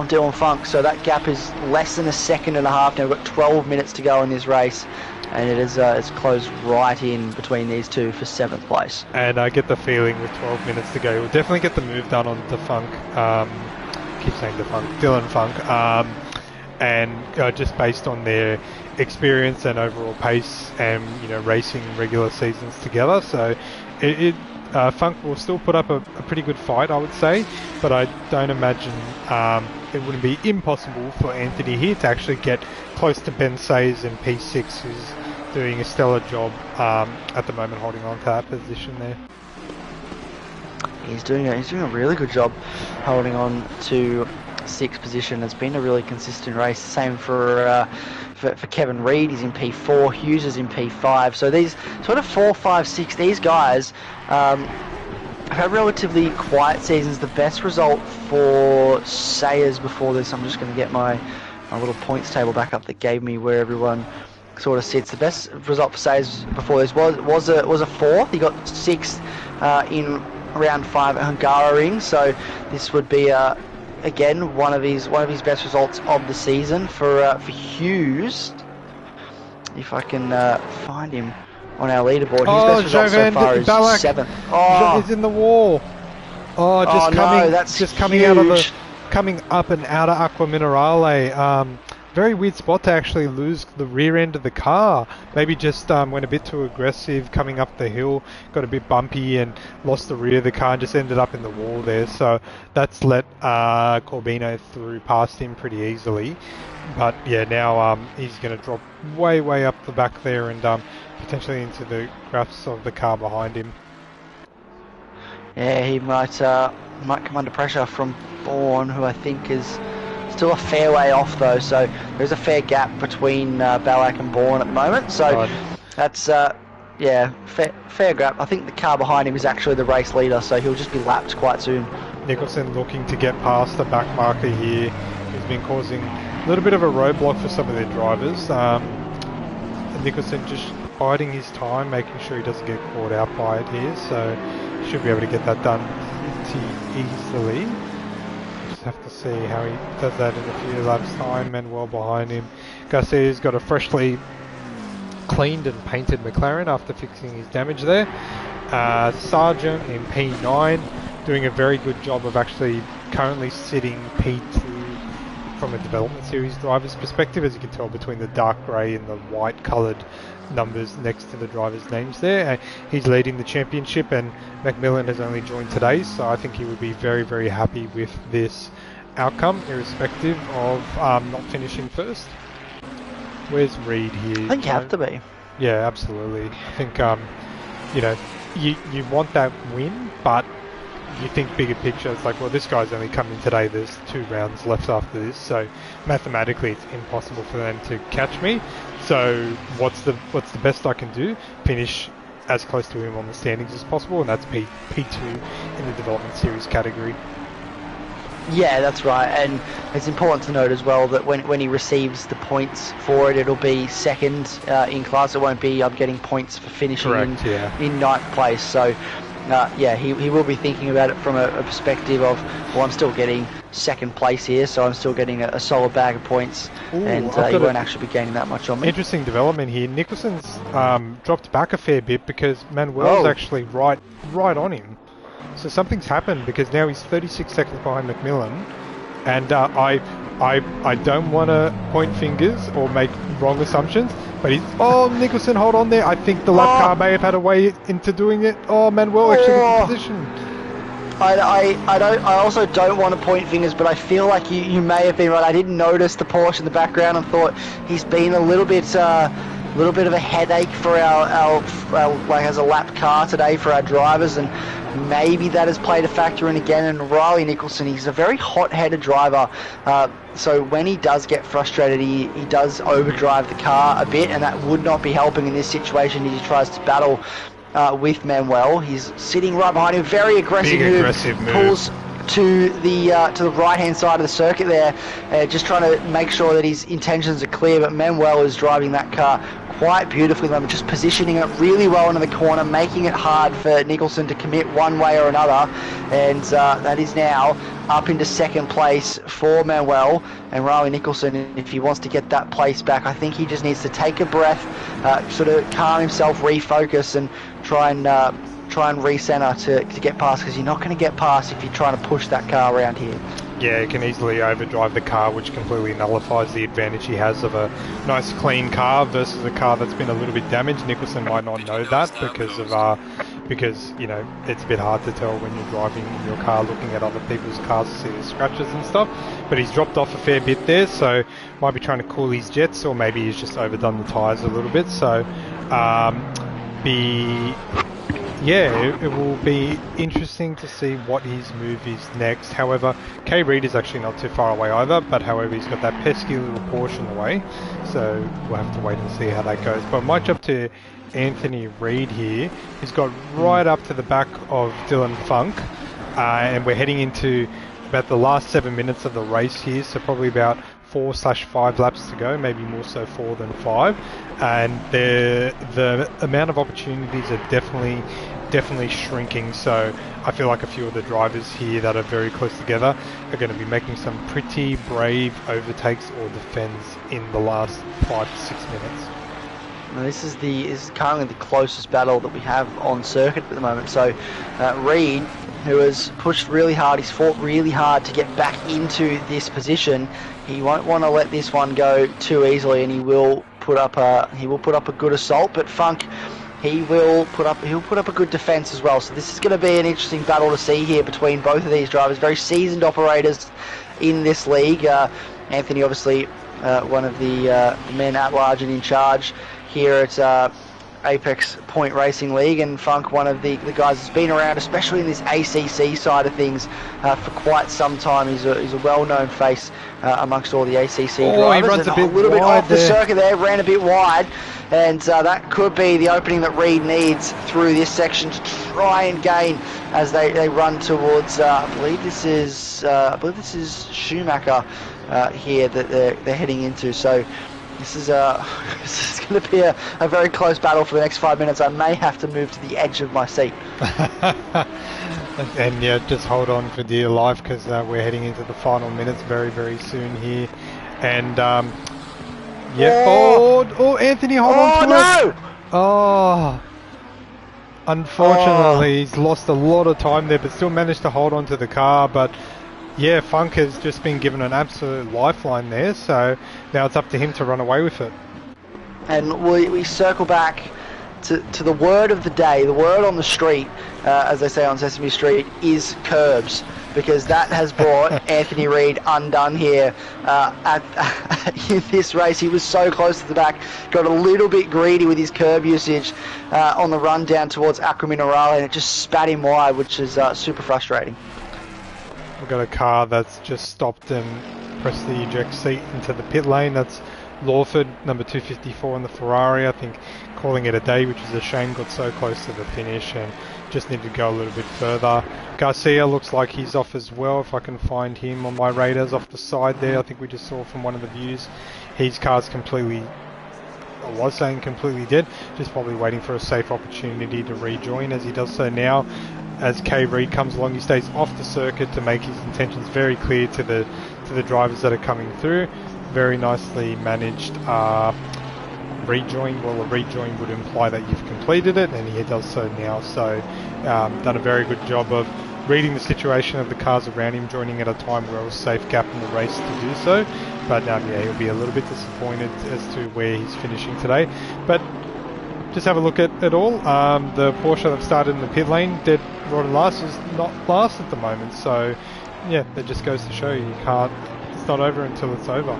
Dylan Funk, so that gap is less than a second and a half now. We've got 12 minutes to go in this race, and it is it's closed right in between these two for 7th place. And I get the feeling with 12 minutes to go, we'll definitely get the move done on Defunk. Keep saying Defunk, Dylan Funk, and just based on their experience and overall pace, and racing regular seasons together. So Funk will still put up a pretty good fight, I would say, but I don't imagine it wouldn't be impossible for Anthony here to actually get close to Ben Sayers in P6, who's doing a stellar job at the moment, holding on to that position there. He's doing a really good job holding on to 6th position. It's been a really consistent race. Same for Kevin Reid. He's in P4. Hughes is in P5. So these sort of 4, 5, 6, these guys have had relatively quiet seasons. The best result for Sayers before this, I'm just going to get my little points table back up that gave me where everyone sort of sits. The best result for Sayers before this was a 4th. He got 6th in round 5 at Hungaroring. So this would be again one of his best results of the season. For Hughes, if I can find him on our leaderboard, his best result so far is Balak 7th. Oh, he's in the wall. Coming up and out of Aqua Minerale. Very weird spot to actually lose the rear end of the car. Maybe just went a bit too aggressive coming up the hill, got a bit bumpy and lost the rear of the car and just ended up in the wall there. So that's let Corbino through past him pretty easily. But yeah, now he's going to drop way up the back there and potentially into the graphs of the car behind him. Yeah, he might come under pressure from Bourne, who I think is still a fair way off though, so there's a fair gap between Balak and Bourne at the moment, so that's fair gap. I think the car behind him is actually the race leader, so he'll just be lapped quite soon. Nicholson looking to get past the back marker here. He's been causing a little bit of a roadblock for some of their drivers. Nicholson just biding his time, making sure he doesn't get caught out by it here, so should be able to get that done pretty easily. Have to see how he does that in a few laps time. Manuel behind him. Garcia's got a freshly cleaned and painted McLaren after fixing his damage there. Sargent in P9 doing a very good job of actually currently sitting P2 from a development series driver's perspective, as you can tell between the dark grey and the white coloured numbers next to the drivers' names there. He's leading the championship, and Macmillan has only joined today, so I think he would be very happy with this outcome, irrespective of not finishing first. Where's Reid here? I think you have to be. Yeah, absolutely. I think you want that win, but you think bigger picture. It's like, well, this guy's only come in today. There's 2 rounds left after this, so mathematically it's impossible for them to catch me. So what's the best I can do? Finish as close to him on the standings as possible, and that's P2 in the development series category. Yeah, that's right, and it's important to note as well that when he receives the points for it, it'll be second in class. It won't be I'm getting points for finishing in ninth place. So, yeah, he will be thinking about it from a perspective of, well, I'm still getting second place here, so I'm still getting a solid bag of points. Ooh, and he won't actually be gaining that much on me. Interesting development here. Nicholson's dropped back a fair bit because Manuel's actually right on him. So something's happened because now he's 36 seconds behind McMillan, and I don't want to point fingers or make wrong assumptions, but Nicholson, hold on there. I think the lap car may have had a way into doing it. Manuel actually gets the position. I also don't want to point fingers, but I feel like you may have been right. I didn't notice the Porsche in the background and thought he's been a little bit of a headache for our like as a lap car today for our drivers, and maybe that has played a factor in again. And Riley Nicholson, he's a very hot-headed driver, so when he does get frustrated, he does overdrive the car a bit, and that would not be helping in this situation as he tries to battle with Manuel. He's sitting right behind him, very aggressive move. Pulls to the right-hand side of the circuit there, just trying to make sure that his intentions are clear, but Manuel is driving that car quite beautifully, just positioning it really well into the corner, making it hard for Nicholson to commit one way or another, and that is now up into second place for Manuel. And Riley Nicholson, if he wants to get that place back, I think he just needs to take a breath, sort of calm himself, refocus, and try and recenter to get past, because you're not going to get past if you're trying to push that car around here. Yeah, he can easily overdrive the car, which completely nullifies the advantage he has of a nice clean car versus a car that's been a little bit damaged. Nicholson might not know that because you know, it's a bit hard to tell when you're driving in your car looking at other people's cars to see the scratches and stuff. But he's dropped off a fair bit there, so might be trying to cool his jets, or maybe he's just overdone the tyres a little bit. So it will be interesting to see what his move is next. However, K. Reid is actually not too far away either, but however, he's got that pesky little Porsche in the way, so we'll have to wait and see how that goes. But might jump to Anthony Reid here. He's got right up to the back of Dylan Funk, and we're heading into about the last 7 minutes of the race here, so probably about 4/5 laps to go, maybe more so 4 than 5, and the amount of opportunities are definitely shrinking. So I feel like a few of the drivers here that are very close together are going to be making some pretty brave overtakes or defends in the last 5 to 6 minutes. Now this is currently the closest battle that we have on circuit at the moment. So Reid, who has pushed really hard, he's fought really hard to get back into this position. He won't want to let this one go too easily, and he will put up a good assault. But Funk, he'll put up a good defence as well. So this is going to be an interesting battle to see here between both of these drivers, very seasoned operators in this league. Anthony, obviously, one of the men at large and in charge here at Apex Point Racing League, and Funk, one of the guys that's been around, especially in this ACC side of things, for quite some time. He's a well-known face amongst all the ACC drivers. He runs a little bit off the there. circuit there, ran a bit wide, and that could be the opening that Reid needs through this section to try and gain as they run towards. I believe this is Schumacher here that they're heading into. So. This is going to be a very close battle for the next 5 minutes. I may have to move to the edge of my seat. And yeah, just hold on for dear life, because we're heading into the final minutes very, very soon here. And Anthony, hold on to it. Oh, unfortunately, he's lost a lot of time there, but still managed to hold on to the car. But yeah, Funk has just been given an absolute lifeline there, so now it's up to him to run away with it. And we circle back to the word of the day, the word on the street, as they say on Sesame Street, is curbs, because that has brought Anthony Reid undone here in this race. He was so close to the back, got a little bit greedy with his curb usage on the run down towards Acqua Minerale, and it just spat him wide, which is super frustrating. We've got a car that's just stopped and pressed the eject seat into the pit lane. That's Lawford, number 254 on the Ferrari. I think calling it a day, which is a shame, got so close to the finish and just needed to go a little bit further. Garcia looks like he's off as well, if I can find him on my radars off the side there. I think we just saw from one of the views. His car's completely, I was saying completely dead, just probably waiting for a safe opportunity to rejoin, as he does so now. As K. Reid comes along, he stays off the circuit to make his intentions very clear to the drivers that are coming through. Very nicely managed rejoin. Well, a rejoin would imply that you've completed it, and he does so now. So done a very good job of reading the situation of the cars around him, joining at a time where it was safe gap in the race to do so. But yeah, he'll be a little bit disappointed as to where he's finishing today. But just have a look at it all. The Porsche that started in the pit lane, dead rotten last, is not last at the moment. So yeah, that just goes to show you can't. It's not over until it's over.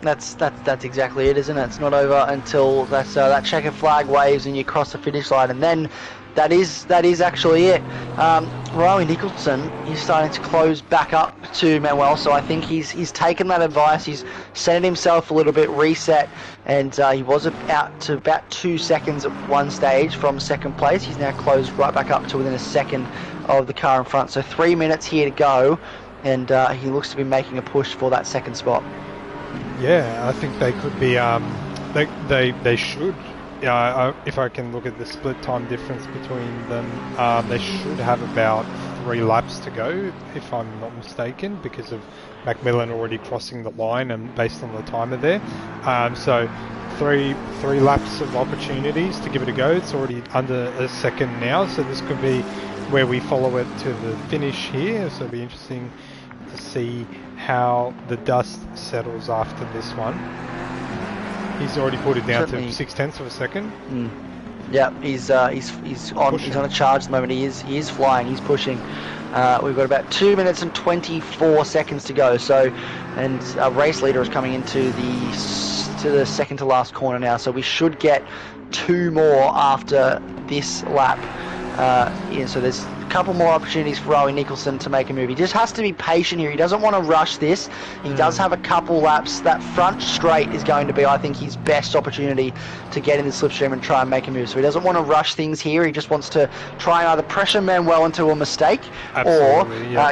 That's exactly it, isn't it? It's not over until that checkered flag waves and you cross the finish line, and then that is actually it. Riley Nicholson is starting to close back up to Manuel, so I think he's taken that advice. He's centered himself a little bit, reset, and he was out to about 2 seconds at one stage from second place. He's now closed right back up to within a second of the car in front. So 3 minutes here to go, and he looks to be making a push for that second spot. Yeah, I think they could be. They should. If I can look at the split time difference between them, they should have about 3 laps to go, if I'm not mistaken, because of Macmillan already crossing the line and based on the timer there. So three laps of opportunities to give it a go. It's already under a second now, so this could be where we follow it to the finish here. So it'll be interesting to see how the dust settles after this one. He's already put it down to 0.6 of a second. Yeah, he's on a charge at the moment. He is flying. He's pushing. We've got about 2 minutes and 24 seconds to go. So, and our race leader is coming into the second to last corner now. So we should get 2 more after this lap. So there's a couple more opportunities for Rowan Nicholson to make a move. He just has to be patient here. He doesn't want to rush this. He does have a couple laps. That front straight is going to be, I think, his best opportunity to get in the slipstream and try and make a move. So he doesn't want to rush things here. He just wants to try and either pressure Manuel into a mistake or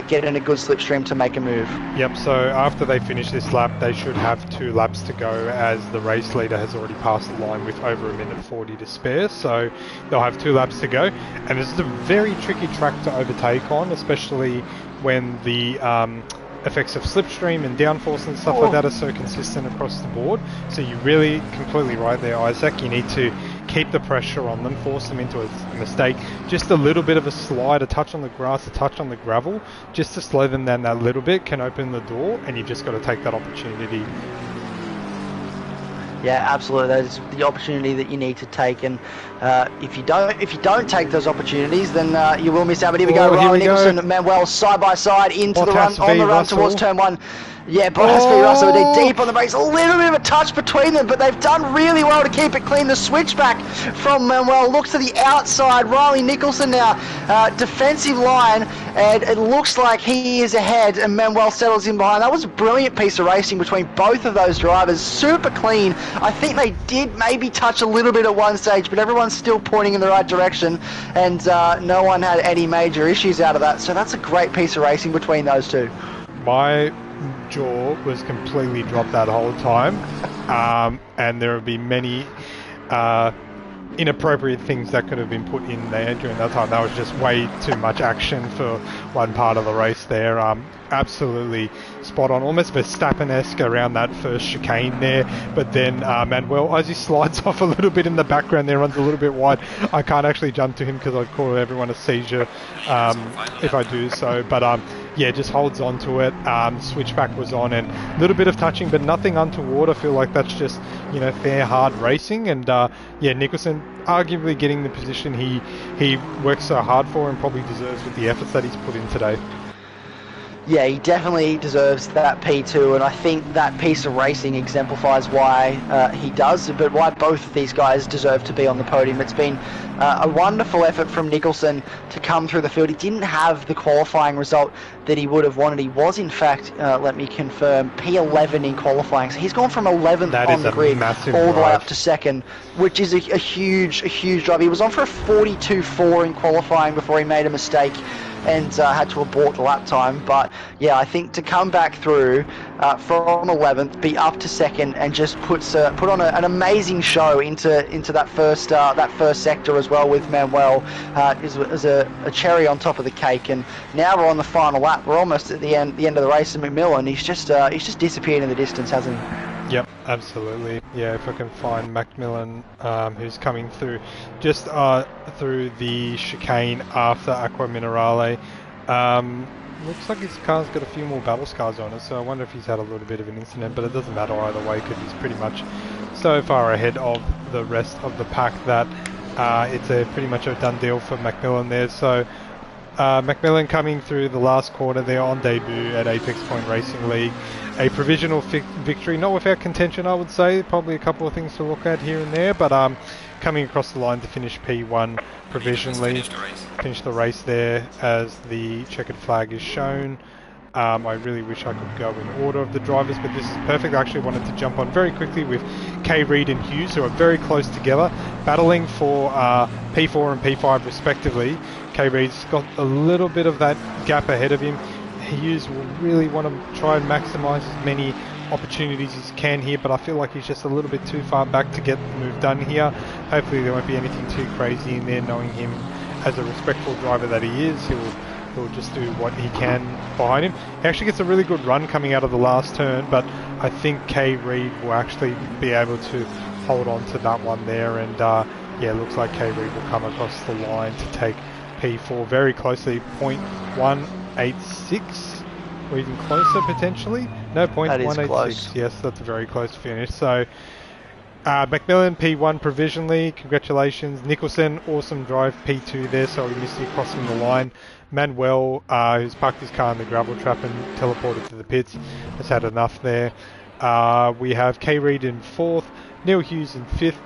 get in a good slipstream to make a move. Yep, so after they finish this lap, they should have 2 laps to go, as the race leader has already passed the line with over 1:40 to spare. So they'll have 2 laps to go. And this is a very tricky track to overtake on, especially when the effects of slipstream and downforce and stuff like that are so consistent across the board. So you really, completely right there, Isaac, you need to keep the pressure on them, force them into a mistake, just a little bit of a slide, a touch on the grass, a touch on the gravel, just to slow them down that little bit can open the door, and you've just got to take that opportunity. Yeah, absolutely. That is the opportunity that you need to take, and if you don't take those opportunities, then you will miss out. But here we go, Riley Nicholson and Manuel side by side into Bottas the run towards turn 1. Yeah, Bottas v Russell, they're deep on the brakes, a little bit of a touch between them, but they've done really well to keep it clean. The switchback from Manuel looks to the outside. Riley Nicholson now, defensive line, and it looks like he is ahead, and Manuel settles in behind. That was a brilliant piece of racing between both of those drivers, super clean. I think they did maybe touch a little bit at one stage, but everyone's still pointing in the right direction, and no one had any major issues out of that, so that's a great piece of racing between those two. My jaw was completely dropped that whole time, and there would be many inappropriate things that could have been put in there during that time. That was just way too much action for one part of the race there. Absolutely spot on, almost Verstappen-esque around that first chicane there, but then Manuel, as he slides off a little bit in the background there, runs a little bit wide. I can't actually jump to him because I'd call everyone a seizure if I do so, but yeah, just holds on to it. Switchback was on, and a little bit of touching, but nothing untoward. I feel like that's just, you know, fair, hard racing. And yeah, Nicholson arguably getting the position he works so hard for and probably deserves with the efforts that he's put in today. Yeah, he definitely deserves that P2, and I think that piece of racing exemplifies why he does, but why both of these guys deserve to be on the podium. It's been a wonderful effort from Nicholson to come through the field. He didn't have the qualifying result that he would have wanted. He was, in fact, let me confirm, P11 in qualifying. So he's gone from 11th on the grid all the way up to 2nd, which is a huge drive. He was on for a 42.4 in qualifying before he made a mistake and had to abort the lap time. But yeah, I think to come back through from 11th, be up to 2nd, and just put on an amazing show into that first sector as well with Manuel is a cherry on top of the cake. And now we're on the final lap. We're almost at the end of the race, and McMillan, he's just disappeared in the distance, hasn't he? Yep, absolutely. Yeah, if I can find Macmillan, who's coming through just through the chicane after Aqua Minerale. Looks like his car's got a few more battle scars on it, so I wonder if he's had a little bit of an incident, but it doesn't matter either way because he's pretty much so far ahead of the rest of the pack that it's pretty much a done deal for Macmillan there. So Macmillan coming through the last quarter there on debut at Apex Point Racing League. A provisional victory, not without contention, I would say. Probably a couple of things to look at here and there, but coming across the line to finish P1 provisionally. Finish the race there as the checkered flag is shown. I really wish I could go in order of the drivers, but this is perfect. I actually wanted to jump on very quickly with K. Reid and Hughes, who are very close together, battling for P4 and P5 respectively. K. Reid's got a little bit of that gap ahead of him. Hughes will really want to try and maximise as many opportunities as he can here, but I feel like he's just a little bit too far back to get the move done here. Hopefully there won't be anything too crazy in there, knowing him as a respectful driver that he is. He'll just do what he can behind him. He actually gets a really good run coming out of the last turn, but I think K. Reid will actually be able to hold on to that one there, and yeah, it looks like K. Reid will come across the line to take P4 very closely, 0.186 or even closer potentially. No, 0.186. Yes, that's a very close finish. So Macmillan P1 provisionally, congratulations. Nicholson, awesome drive, P2 there, so he missed you crossing the line. Manuel, who's parked his car in the gravel trap and teleported to the pits, has had enough there. We have K. Reid in 4th, Neil Hughes in 5th,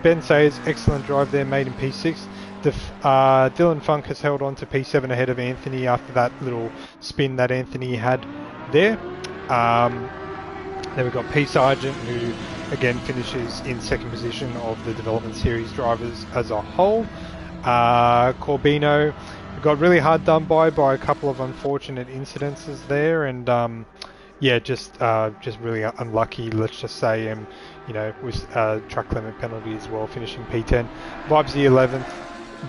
Ben Sayers, excellent drive there, made in P6. Dylan Funk has held on to P7 ahead of Anthony after that little spin that Anthony had there. Then we've got P. Sargent, who again finishes in 2nd position of the development series drivers as a whole. Corbino got really hard done by a couple of unfortunate incidences there, and yeah, just really unlucky, let's just say, and you know, with truck limit penalty as well, finishing P10. Vibesy 11th,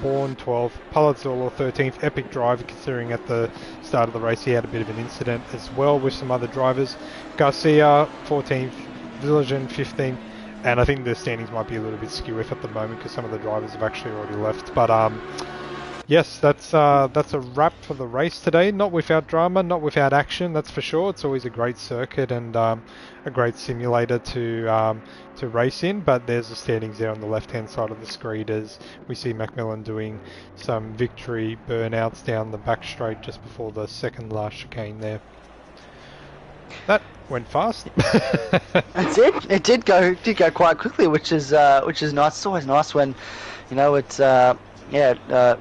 Bourne 12th, Palazzolo 13th. Epic driver, considering at the start of the race he had a bit of an incident as well with some other drivers. Garcia 14th, Villagen 15th, and I think the standings might be a little bit skew at the moment because some of the drivers have actually already left. But yes, that's a wrap for the race today. Not without drama, not without action, that's for sure. It's always a great circuit and a great simulator to race in. But there's the standings there on the left-hand side of the screen as we see Macmillan doing some victory burnouts down the back straight just before the second last chicane there. That went fast. It did go quite quickly, which is nice. It's always nice when, you know, it's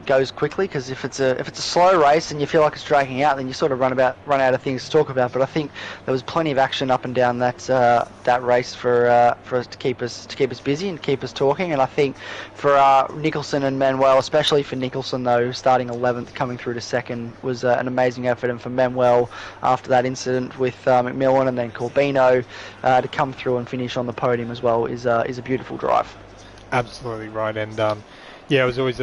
goes quickly, because if it's a slow race and you feel like it's dragging out, then you sort of run out of things to talk about. But I think there was plenty of action up and down that race for us to keep us busy and keep us talking. And I think for Nicholson and Manuel, especially for Nicholson though, starting 11th coming through to 2nd was an amazing effort, and for Manuel after that incident with McMillan and then Corbino to come through and finish on the podium as well is a beautiful drive. Absolutely right, and yeah, it was always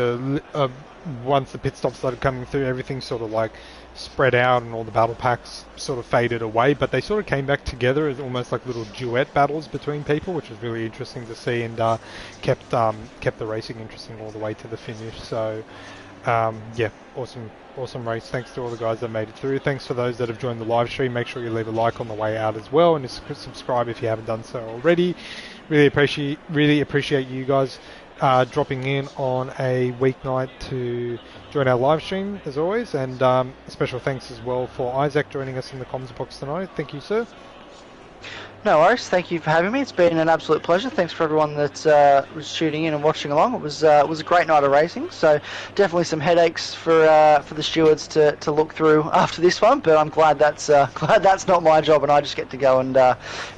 once the pit stops started coming through, everything sort of like spread out and all the battle packs sort of faded away, but they sort of came back together as almost like little duet battles between people, which was really interesting to see, and kept the racing interesting all the way to the finish. So yeah, awesome race. Thanks to all the guys that made it through. Thanks for those that have joined the live stream. Make sure you leave a like on the way out as well, and subscribe if you haven't done so already. Really appreciate you guys dropping in on a weeknight to join our live stream as always, and special thanks as well for Isaac joining us in the comms box tonight. Thank you, sir. No worries. Thank you for having me. It's been an absolute pleasure. Thanks for everyone that was tuning in and watching along. It was a great night of racing. So definitely some headaches for the stewards to look through after this one. But I'm glad that's not my job, and I just get to go and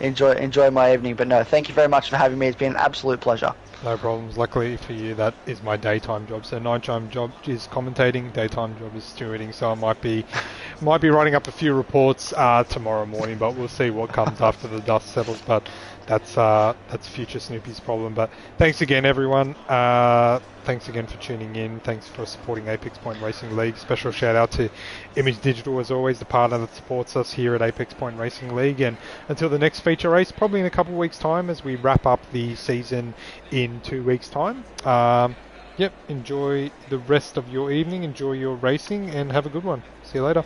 enjoy my evening. But no, thank you very much for having me. It's been an absolute pleasure. No problems. Luckily for you, that is my daytime job. So nighttime job is commentating, daytime job is stewarding. So I might be writing up a few reports tomorrow morning, but we'll see what comes after the dust settles. But that's future Snoopy's problem. But thanks again, everyone. Thanks again for tuning in. Thanks for supporting Apex Point Racing League. Special shout out to Image Digital, as always, the partner that supports us here at Apex Point Racing League. And until the next feature race, probably in a couple of weeks' time, as we wrap up the season in 2 weeks' time. Yep, enjoy the rest of your evening, enjoy your racing, and have a good one. See you later.